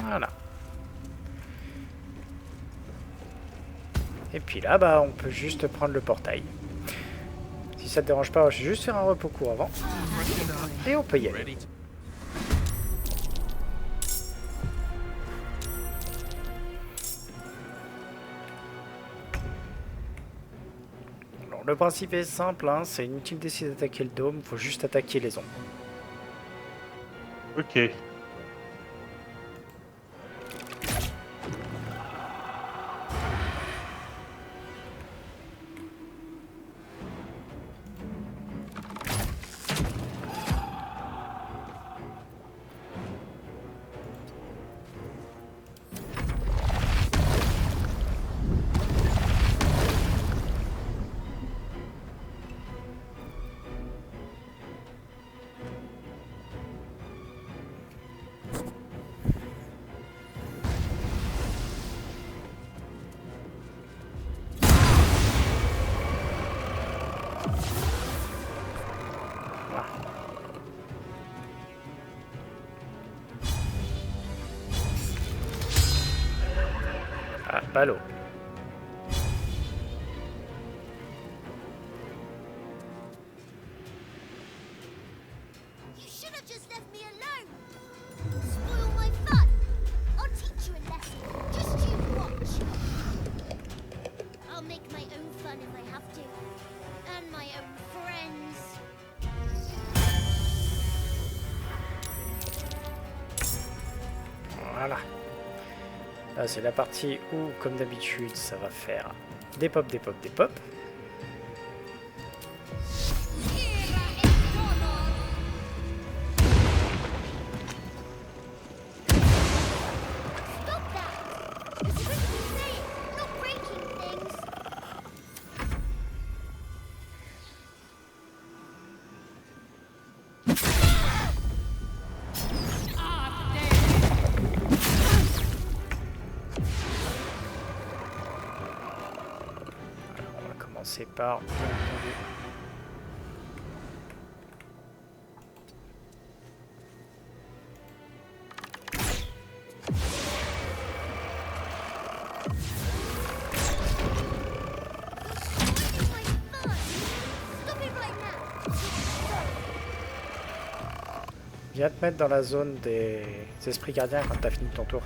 Voilà. Et puis là, bah, on peut juste prendre le portail. Si ça te dérange pas, je vais juste faire un repos court avant. Et on peut y aller. Alors, le principe est simple, hein, c'est inutile d'essayer d'attaquer le dôme, faut juste attaquer les ombres. Ok. Ballot. You should have just left me alone. Spoil my fun. I'll teach you a lesson. Just you watch. I'll make my own fun if I have to. And my own friends. Voilà. Là, c'est la partie où, comme d'habitude, ça va faire des pop, des pop, des pop. C'est par bien entendu. Viens te mettre dans la zone des esprits gardiens quand t'as fini ton tour.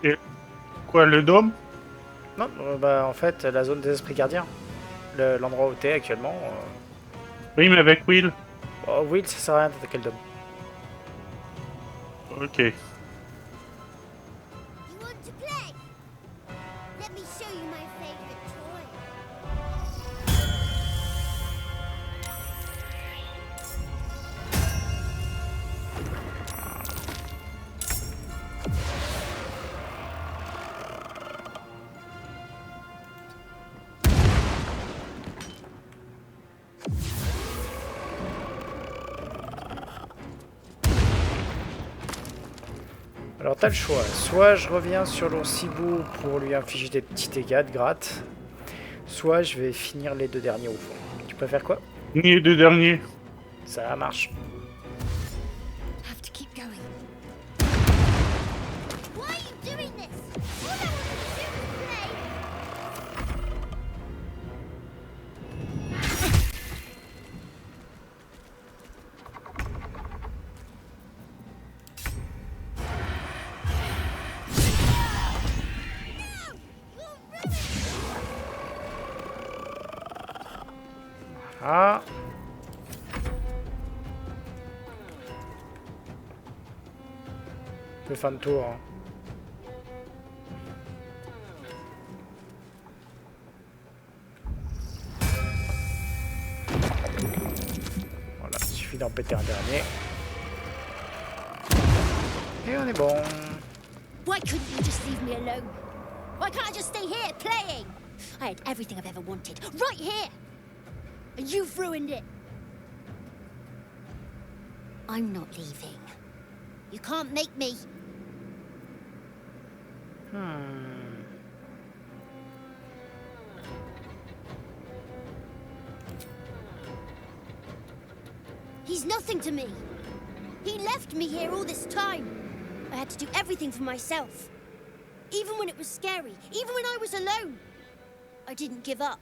Et quoi, le dôme? Non, bah en fait, la zone des esprits gardiens. L'endroit où t'es actuellement. Oui, mais avec Will. Oh, Will, ça sert à rien d'attaquer le dôme. Ok. You want to play? Let me show you my favorite toy. Alors t'as le choix, soit je reviens sur l'oursibou pour lui infliger des petits dégâts de gratte, soit je vais finir les deux derniers au fond. Tu préfères quoi? Les deux derniers. Ça marche. Have to keep going. Why are you doing this? All I want to do is play. Ah. Le fin de tour. Hein. Voilà, il suffit d'en péter un dernier. Et on est bon. Why couldn't you just leave me alone? Why can't I just stay here playing? I had everything I've ever wanted, right here. And you've ruined it. I'm not leaving. You can't make me. He's nothing to me. He left me here all this time. I had to do everything for myself. Even when it was scary, even when I was alone. I didn't give up.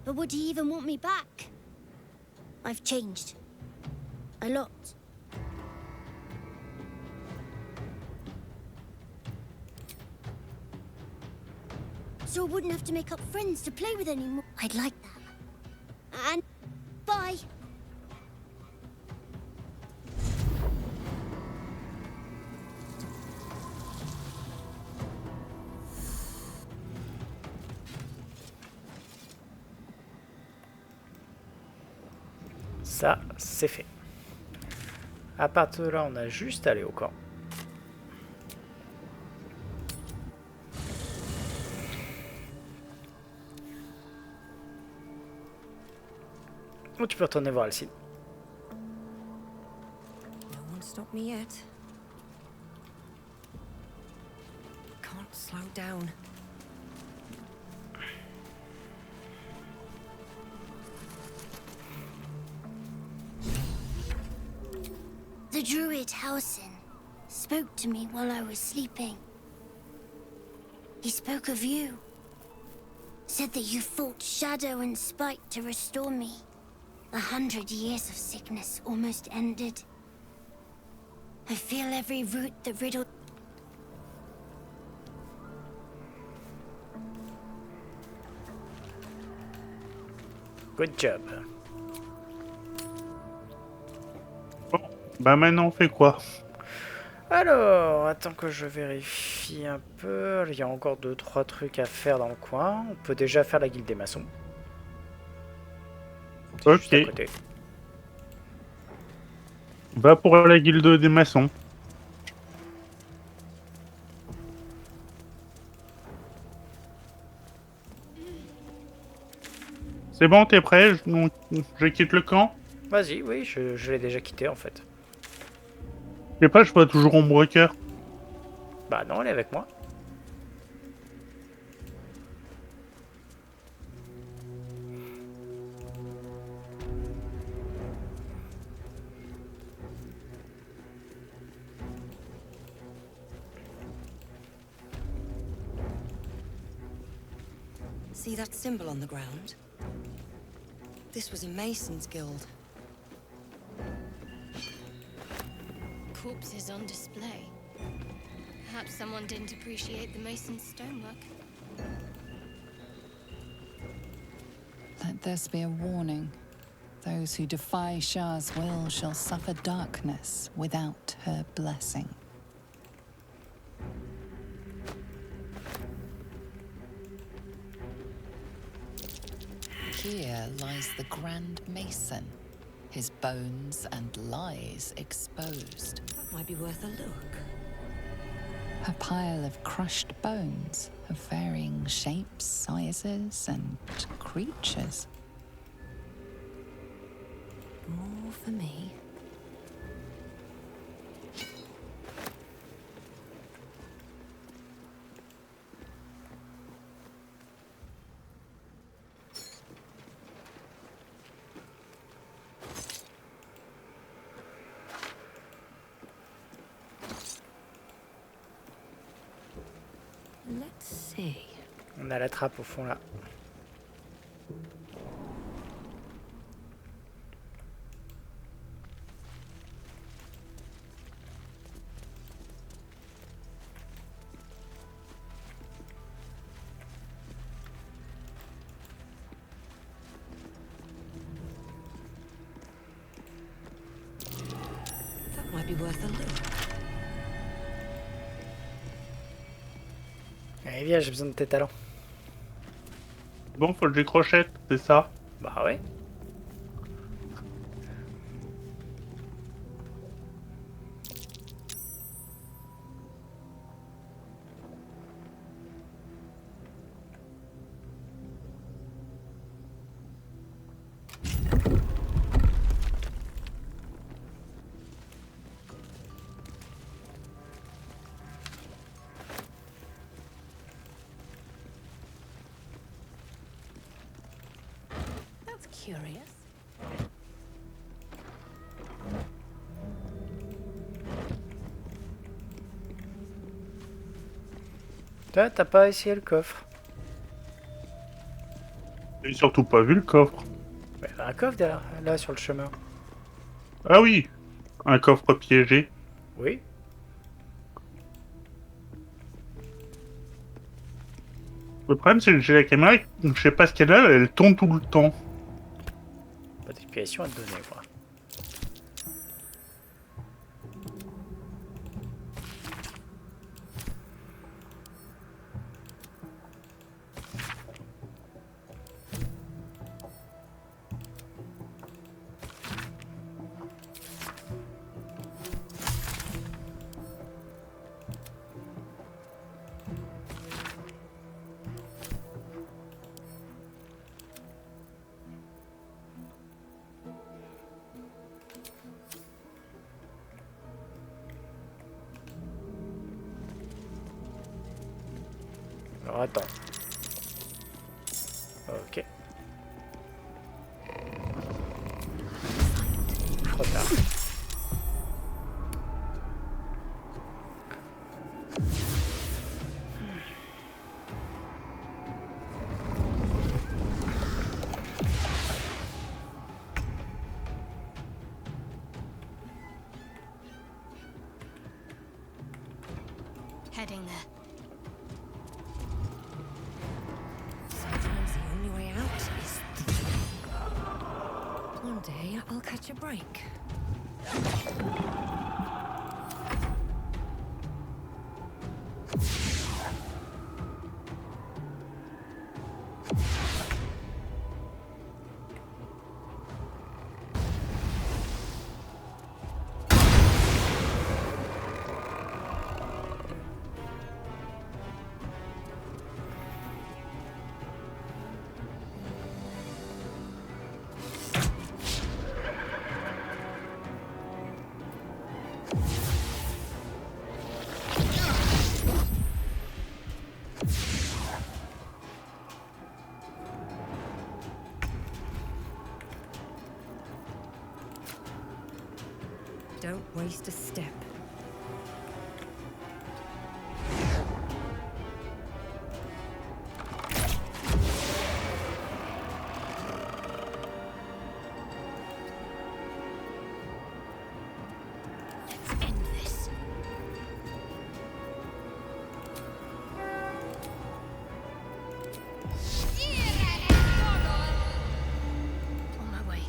But would he even want me back? I've changed. A lot. So I wouldn't have to make up friends to play with anymore. I'd like that. And bye. Ça, c'est fait. À partir de là, on a juste à aller au camp. Ou tu peux retourner voir Alcide. No one stopped me yet. Can't slow down. druid Halsin spoke to me while I was sleeping. He spoke of you. Said that you fought shadow and spite to restore me. 100 years of sickness almost ended. I feel every root that riddled. Good job. Bon, bah maintenant on fait quoi? Alors, attends que je vérifie un peu. Il y a encore 2-3 trucs à faire dans le coin. On peut déjà faire la guilde des maçons. C'est Ok. juste à côté. Va pour la guilde des maçons. C'est bon, t'es prêt? Je quitte le camp? Vas-y, oui, je l'ai déjà quitté en fait. Je sais pas, je vois toujours Ombrecoeur. Bah non, elle est avec moi. See that symbol on the ground? This was a Mason's guild. Corpses on display. Perhaps someone didn't appreciate the mason's stonework. Let this be a warning. Those who defy Shah's will shall suffer darkness without her blessing. Here lies the Grand Mason, his bones and lies exposed. That might be worth a look. A pile of crushed bones of varying shapes, sizes, and creatures. More for me. Let's see. On a la trappe au fond là. That might be worth a look. Allez viens, j'ai besoin de tes talents. Bon, faut que je crochette, c'est ça? Bah ouais. That's curious. Toi, t'as pas essayé le coffre? J'ai surtout pas vu le coffre. Il y a un coffre derrière, là sur le chemin. Ah oui, un coffre piégé. Oui. Le problème, c'est que j'ai la caméra, je sais pas ce qu'elle a, elle tourne tout le temps. Pas d'explication à te donner, quoi. Alors attends. Ok. Trop tard. Heading there. Sometimes the only way out is through. One day I'll catch a break. Don't waste a step. Let's end this. On my way.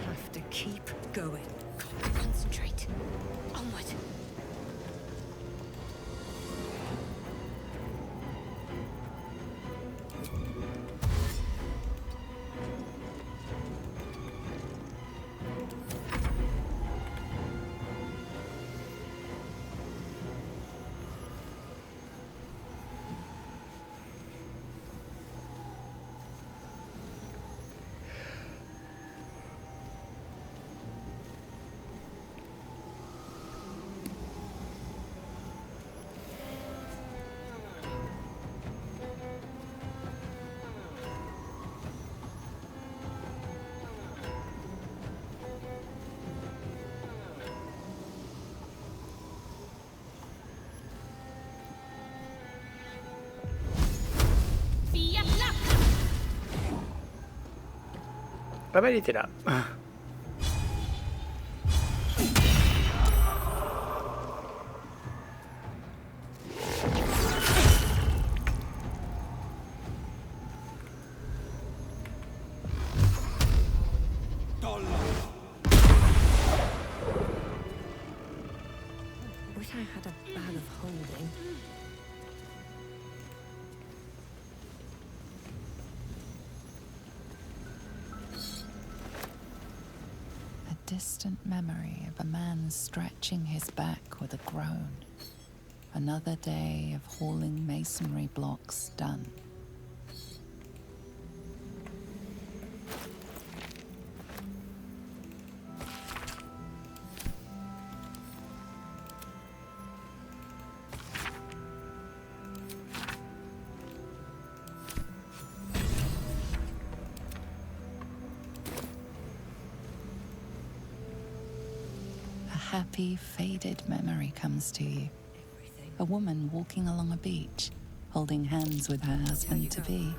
Have to keep going. Concentrate. Onward. Pas mal était là. Wish I had a bag of holding. A distant memory of a man stretching his back with a groan. Another day of hauling masonry blocks done. happy, faded memory comes to you. A woman walking along a beach, holding hands with her husband-to-be.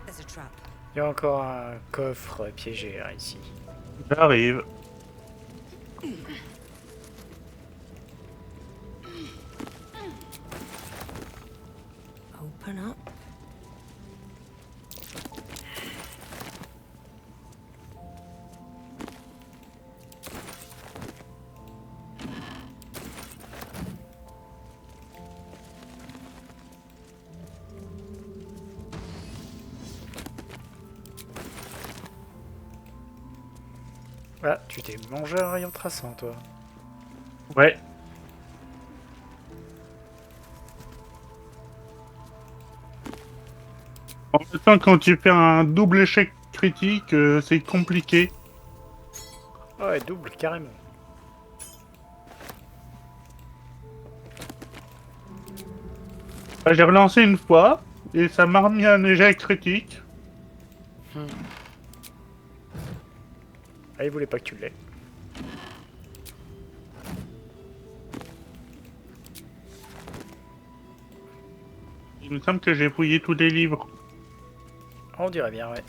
There's a trap. Il y a encore un coffre piégé hein, ici. J'arrive. Open up. Ah, tu t'es mangé un rayon traçant, toi. Ouais. En même temps, quand tu fais un double échec critique, c'est compliqué. Ouais, double, carrément. Bah, j'ai relancé une fois, et ça m'a remis un échec critique. Ah, il voulait pas que tu l'aies. Il me semble que j'ai fouillé tous les livres. On dirait bien, ouais.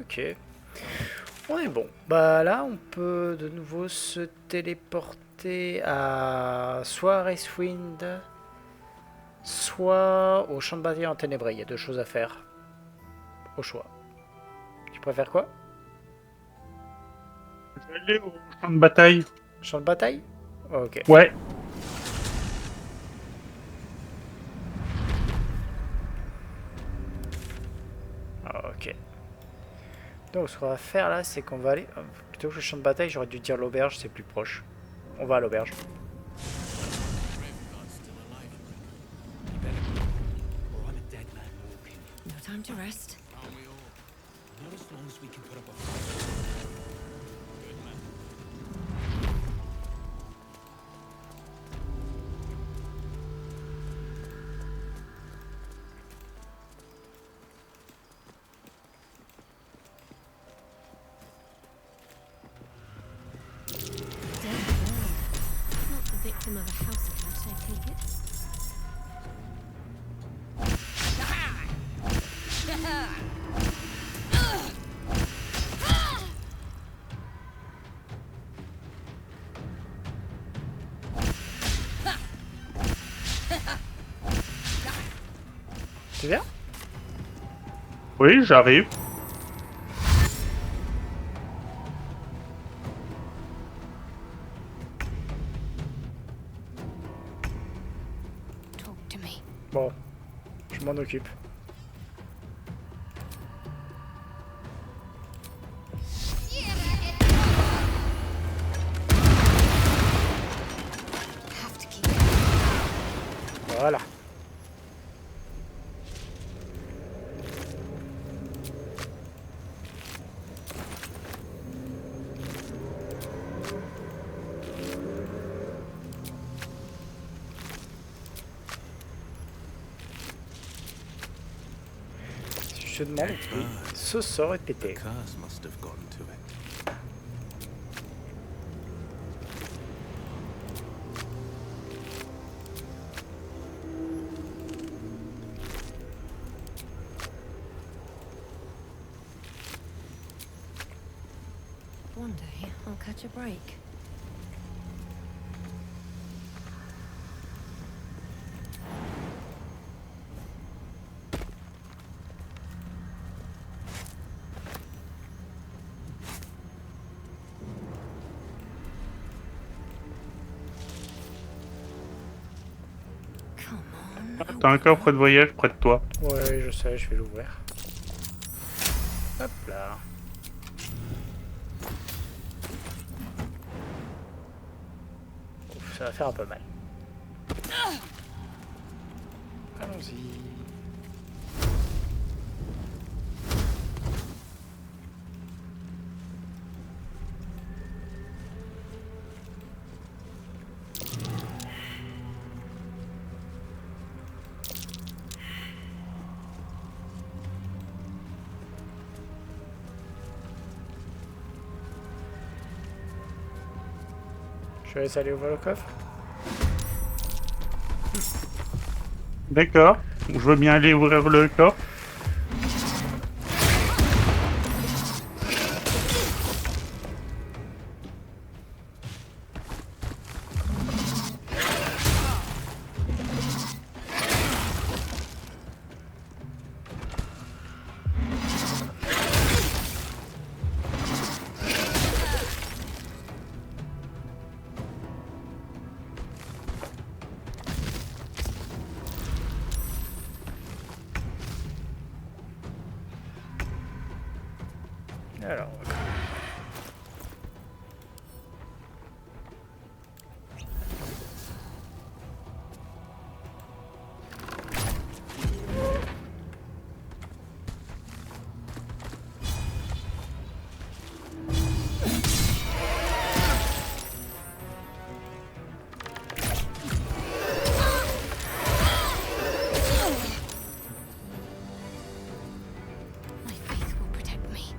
Ok. On est bon. Bah là, on peut de nouveau se téléporter à soit à Icewind, soit au champ de bataille en ténébré. Il y a deux choses à faire. Au choix. Tu préfères quoi? Je vais aller au champ de bataille. Champ de bataille? Ok. Ouais. Ok. Donc ce qu'on va faire là, c'est qu'on va aller... Plutôt que le champ de bataille, j'aurais dû dire l'auberge, c'est plus proche. On va à l'auberge. No time to rest. Not as long as we can put up a Not the victim of a house cat, I take it. Tu viens? Oui, j'arrive. Talk to me. Bon, je m'en occupe. Voilà. Si je te demande, oui, ce sort est pété. curse must have gotten to it. One day, I'll catch a break. T'as un coffre de voyage près de toi. Ouais, je sais, je vais l'ouvrir. Hop là. Ouf, ça va faire un peu mal. Allons-y. Je vais laisser aller ouvrir le coffre. D'accord. Je veux bien aller ouvrir le coffre. Alors. My faith will protect me.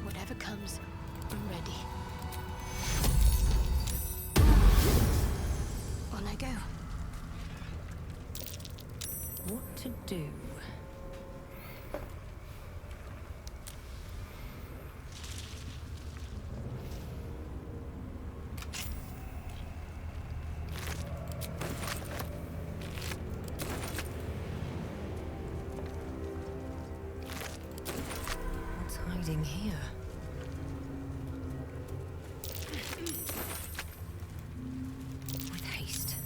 Whatever comes, I'm ready. On I go. What to do? What's hiding here? With haste.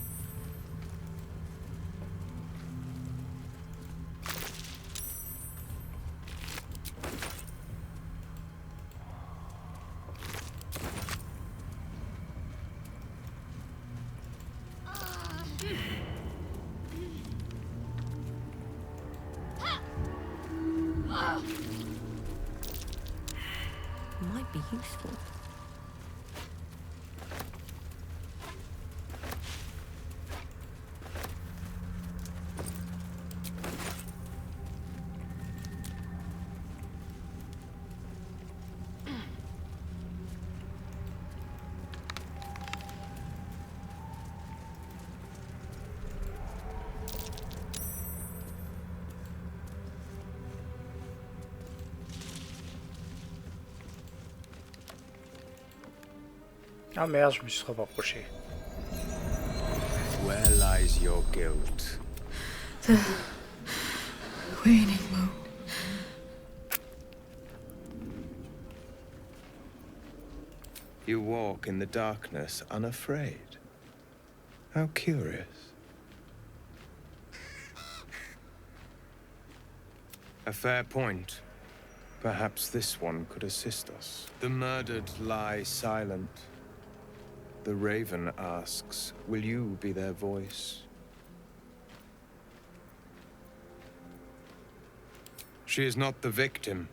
Might be useful. Ah merde, je me suis trop rapproché. Where lies your guilt? The waning moon. You walk in the darkness unafraid. How curious. A fair point. Perhaps this one could assist us. The murdered lie silent. The raven asks, will you be their voice? She is not the victim.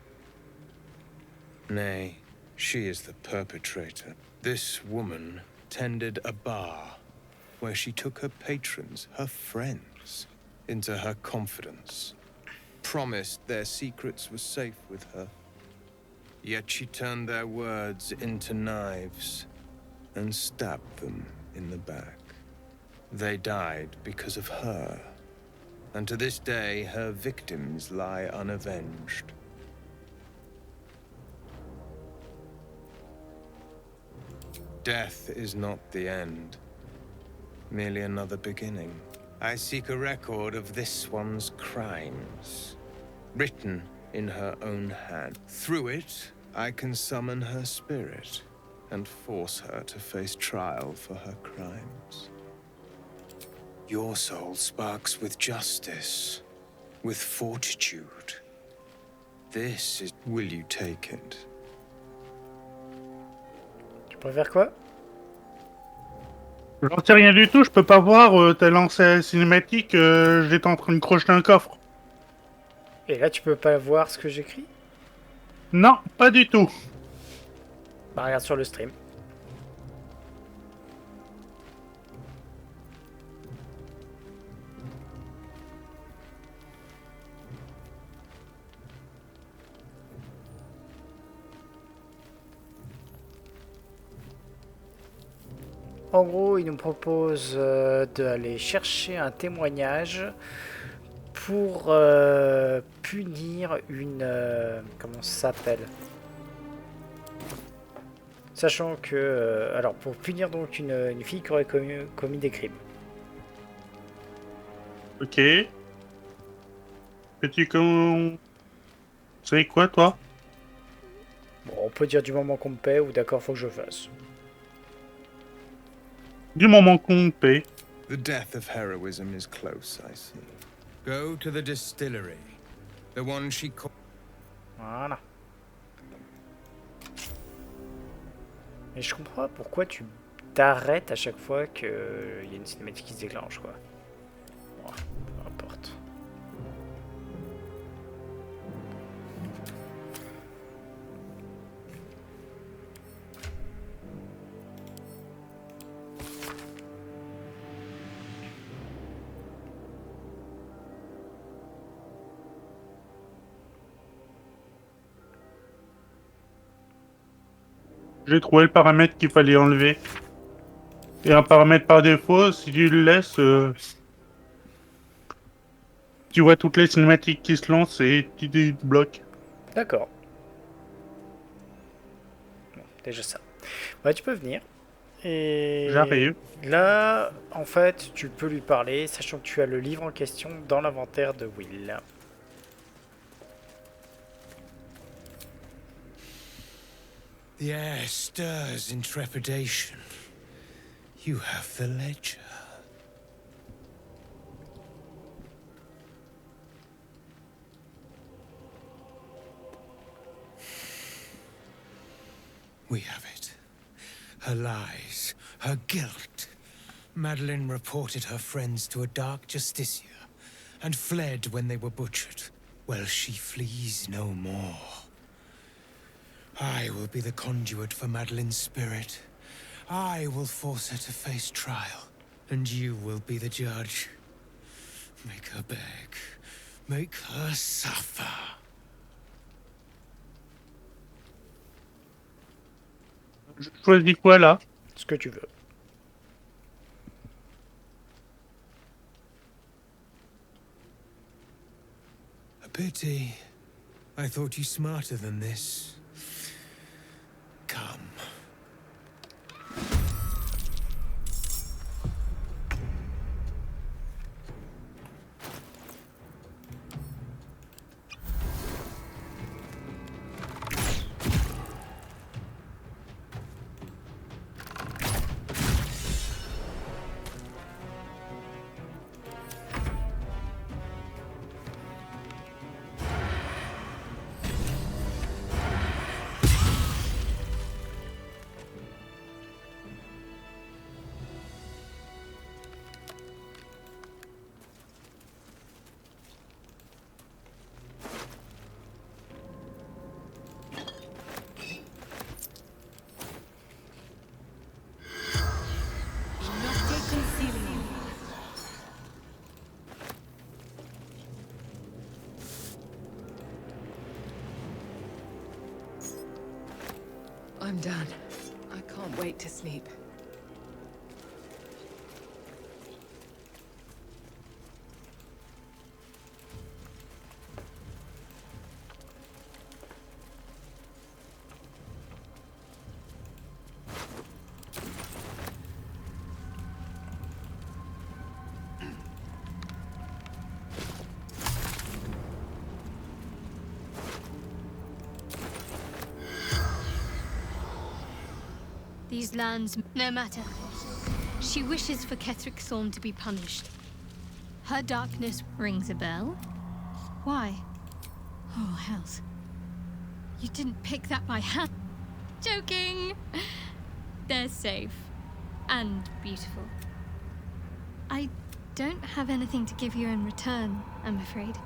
Nay, She is the perpetrator. This woman tended a bar where she took her patrons, her friends, into her confidence. Promised their secrets were safe with her. Yet she turned their words into knives and stabbed them in the back. They died because of her. And to this day, her victims lie unavenged. Death is not the end, merely another beginning. I seek a record of this one's crimes, written in her own hand. Through it, I can summon her spirit and force her to face trial for her crimes. Your soul sparks with justice, with fortitude. This is... Will you take it? Tu préfères quoi? J'en sais rien du tout, je peux pas voir, t'as lancé la cinématique, j'étais en train de crocheter un coffre. Et là, tu peux pas voir ce que j'écris? Non, pas du tout. Bah, regarde sur le stream. En gros, il nous propose d'aller chercher un témoignage pour punir une... comment ça s'appelle? Sachant que... alors, pour punir donc une fille qui aurait commis des crimes. Ok. Petit con... C'est quoi, toi? Bon, on peut dire du moment qu'on me paie ou d'accord, faut que je fasse. Du moment qu'on paie. The death of heroism is close, I see. Go to the distillery. The one she called... Voilà. Mais je comprends pas pourquoi tu t'arrêtes à chaque fois qu'il y a une cinématique qui se déclenche, quoi. Bon, peu importe. J'ai trouvé le paramètre qu'il fallait enlever. Et un paramètre par défaut, si tu le laisses, tu vois toutes les cinématiques qui se lancent et tu te bloques. D'accord. Bon, déjà ça. Ouais, tu peux venir. Et J'arrive. là, en fait, tu peux lui parler, sachant que tu as le livre en question dans l'inventaire de Will. The air stirs in trepidation. You have the ledger. We have it. Her lies, her guilt. Madeline reported her friends to a dark justiciar and fled when they were butchered. Well, she flees no more. I will be the conduit for Madeline's spirit. I will force her to face trial, and you will be the judge. Make her beg. Make her suffer. Je choisis quoi, là? Ce que tu veux. A pity. I thought you smarter than this. Come. I'm done. I can't wait to sleep. These lands, no matter. She wishes for Ketheric Thorn to be punished. Her darkness rings a bell. Why? Oh, hells. You didn't pick that by hand. Joking! They're safe. And beautiful. I don't have anything to give you in return, I'm afraid.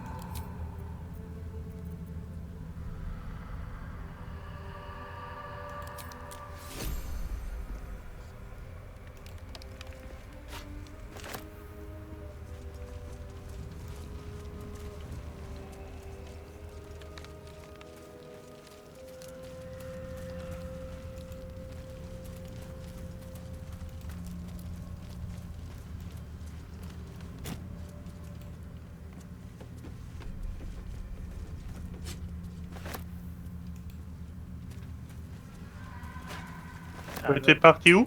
T'es parti où?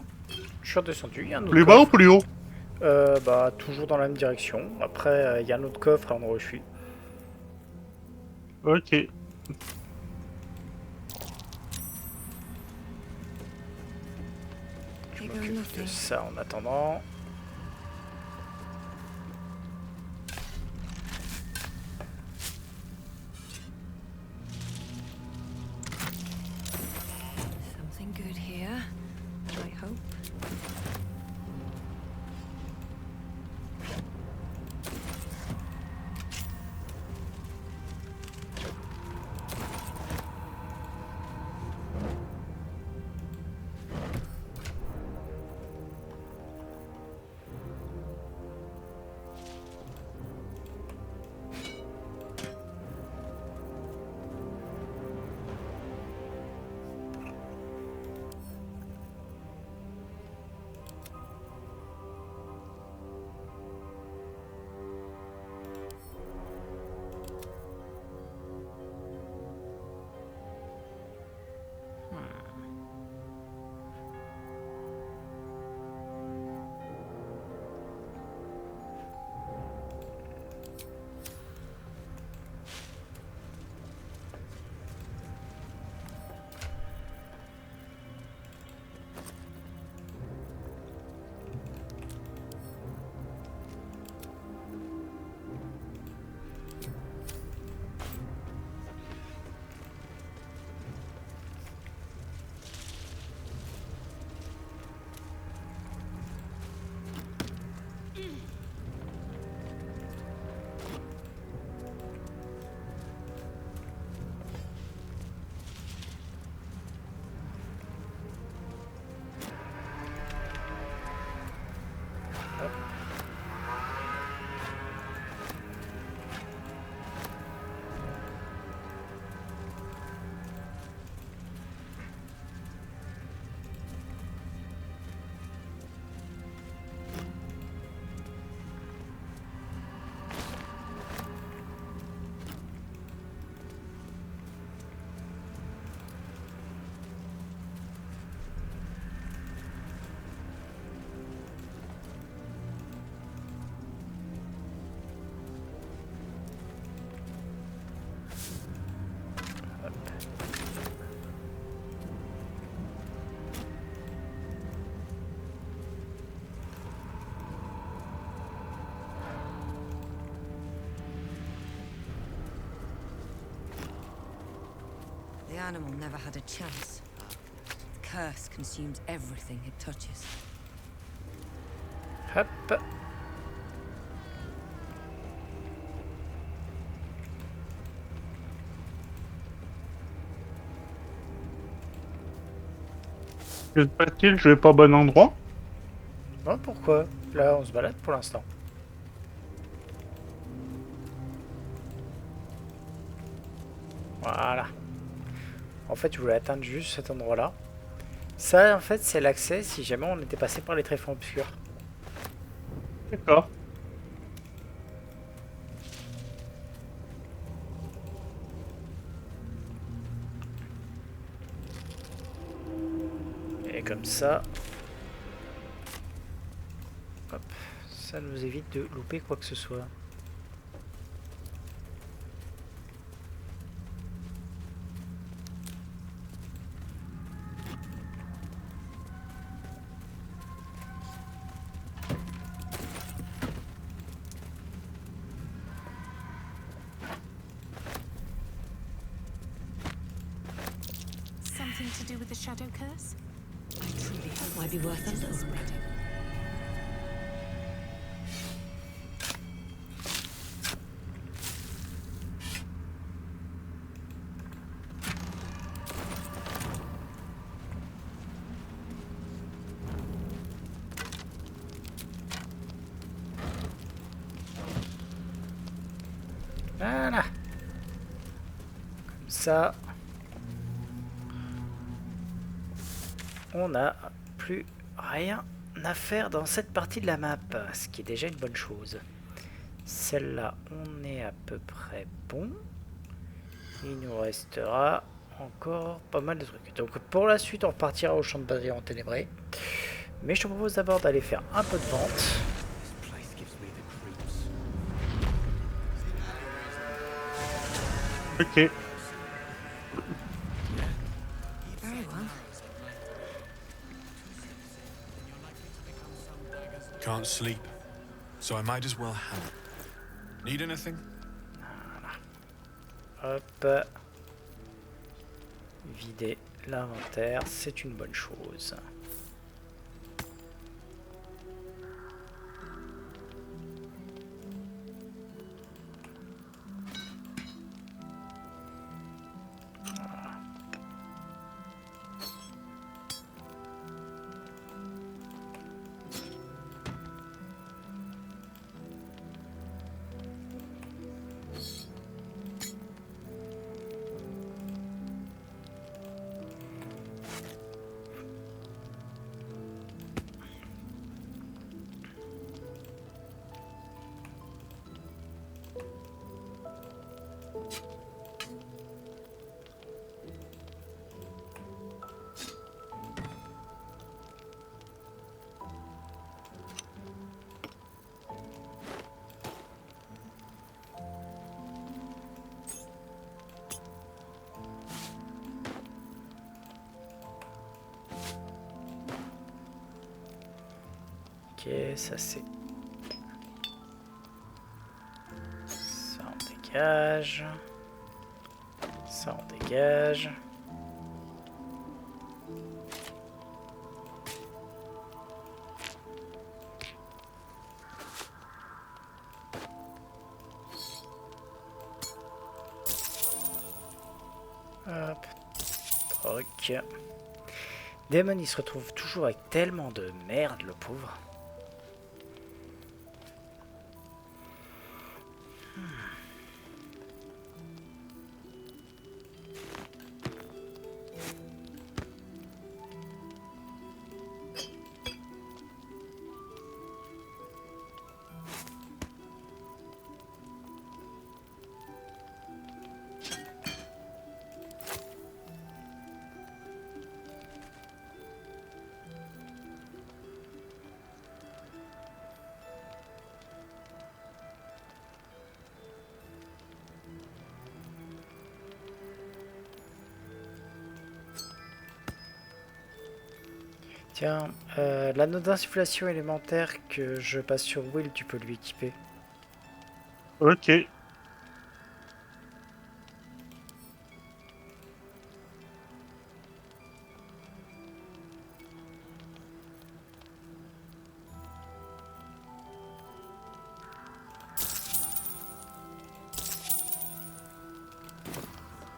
Je suis redescendu, il y a un autre Plus bas ou coffre. plus haut? Bah, toujours dans la même direction. Après, il y a un autre coffre à l'endroit où je suis. Ok. Je m'occupe de ça en attendant. Something good here, I hope. The animal never had a chance. The curse consumes everything it touches. Hop. Que se passe-t-il? Je vais pas au bon endroit? Non, pourquoi? Là, on se balade pour l'instant. Voilà. En fait, je voulais atteindre juste cet endroit-là. Ça, en fait, c'est l'accès si jamais on était passé par les tréfonds obscurs. D'accord. Et comme ça... Hop, ça nous évite de louper quoi que ce soit. Something to do with the shadow curse? I truly hope might be worth a little spreading. Voilà. Comme ça, on n'a plus rien à faire dans cette partie de la map, ce qui est déjà une bonne chose. Celle-là, on est à peu près bon. Il nous restera encore pas mal de trucs. Donc pour la suite, on repartira au champ de bataille ténébré. Mais je te propose d'abord d'aller faire un peu de vente. Ok. Very well. Can't sleep, so I might as well hammer. Need anything? Hop. Vider l'inventaire, c'est une bonne chose. Ok, ça c'est... Ça on dégage. Ça on dégage. Hop. Troc. Damon il se retrouve toujours avec tellement de merde, le pauvre. Tiens, l'anneau d'insufflation élémentaire que je passe sur Will, tu peux lui équiper. Ok.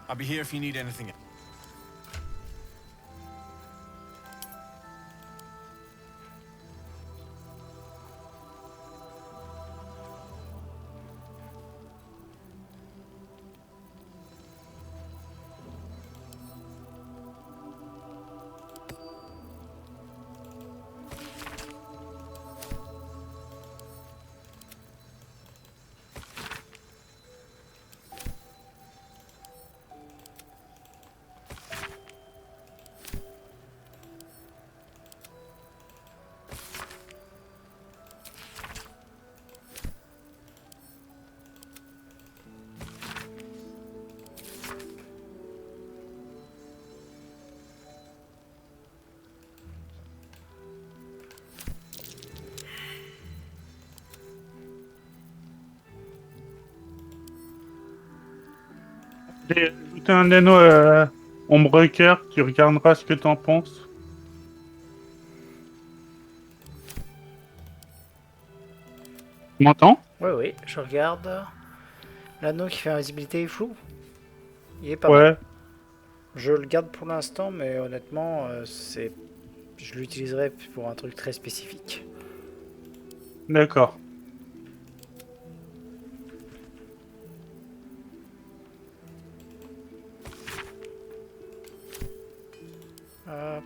I'll be here if you need anything. J'ai ajouté un anneau ombre cœur, tu regarderas ce que t'en penses. Tu m'entends? Oui, oui, je regarde. L'anneau qui fait invisibilité floue. Il est pas Ouais. mal. Je le garde pour l'instant, mais honnêtement, je l'utiliserai pour un truc très spécifique. D'accord. Hop.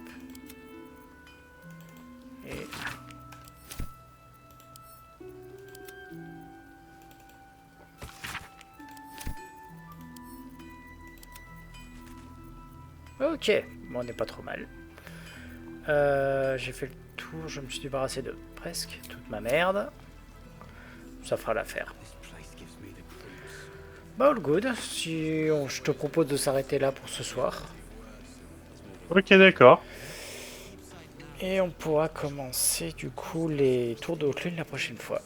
Et... Ok, bon, on n'est pas trop mal. J'ai fait le tour, je me suis débarrassé de presque toute ma merde. Ça fera l'affaire. Bah, all good. Je te propose de s'arrêter là pour ce soir. Ok, d'accord. Et on pourra commencer du coup les tours de haute lune la prochaine fois.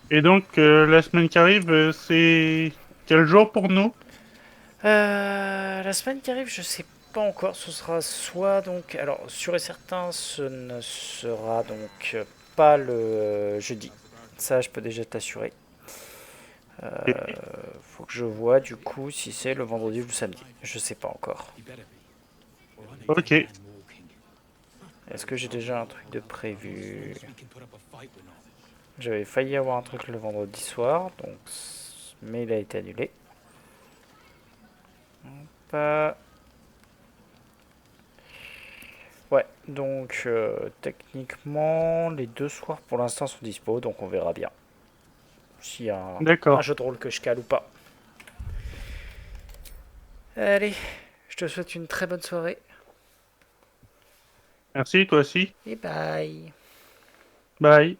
Et donc, la semaine qui arrive, c'est quel jour pour nous? La semaine qui arrive, je sais pas encore. Ce sera soit donc... Alors, sûr et certain, ce ne sera donc pas le jeudi. Ça, je peux déjà t'assurer. Faut que je vois du coup si c'est le vendredi ou le samedi. Je sais pas encore. Ok. Est-ce que j'ai déjà un truc de prévu? J'avais failli avoir un truc le vendredi soir, donc mais il a été annulé. Pas. Ouais, donc techniquement les deux soirs pour l'instant sont dispo, donc on verra bien s'il y a un jeu de rôle que je cale ou pas. Allez, je te souhaite une très bonne soirée. Merci, toi aussi. Et bye. Bye.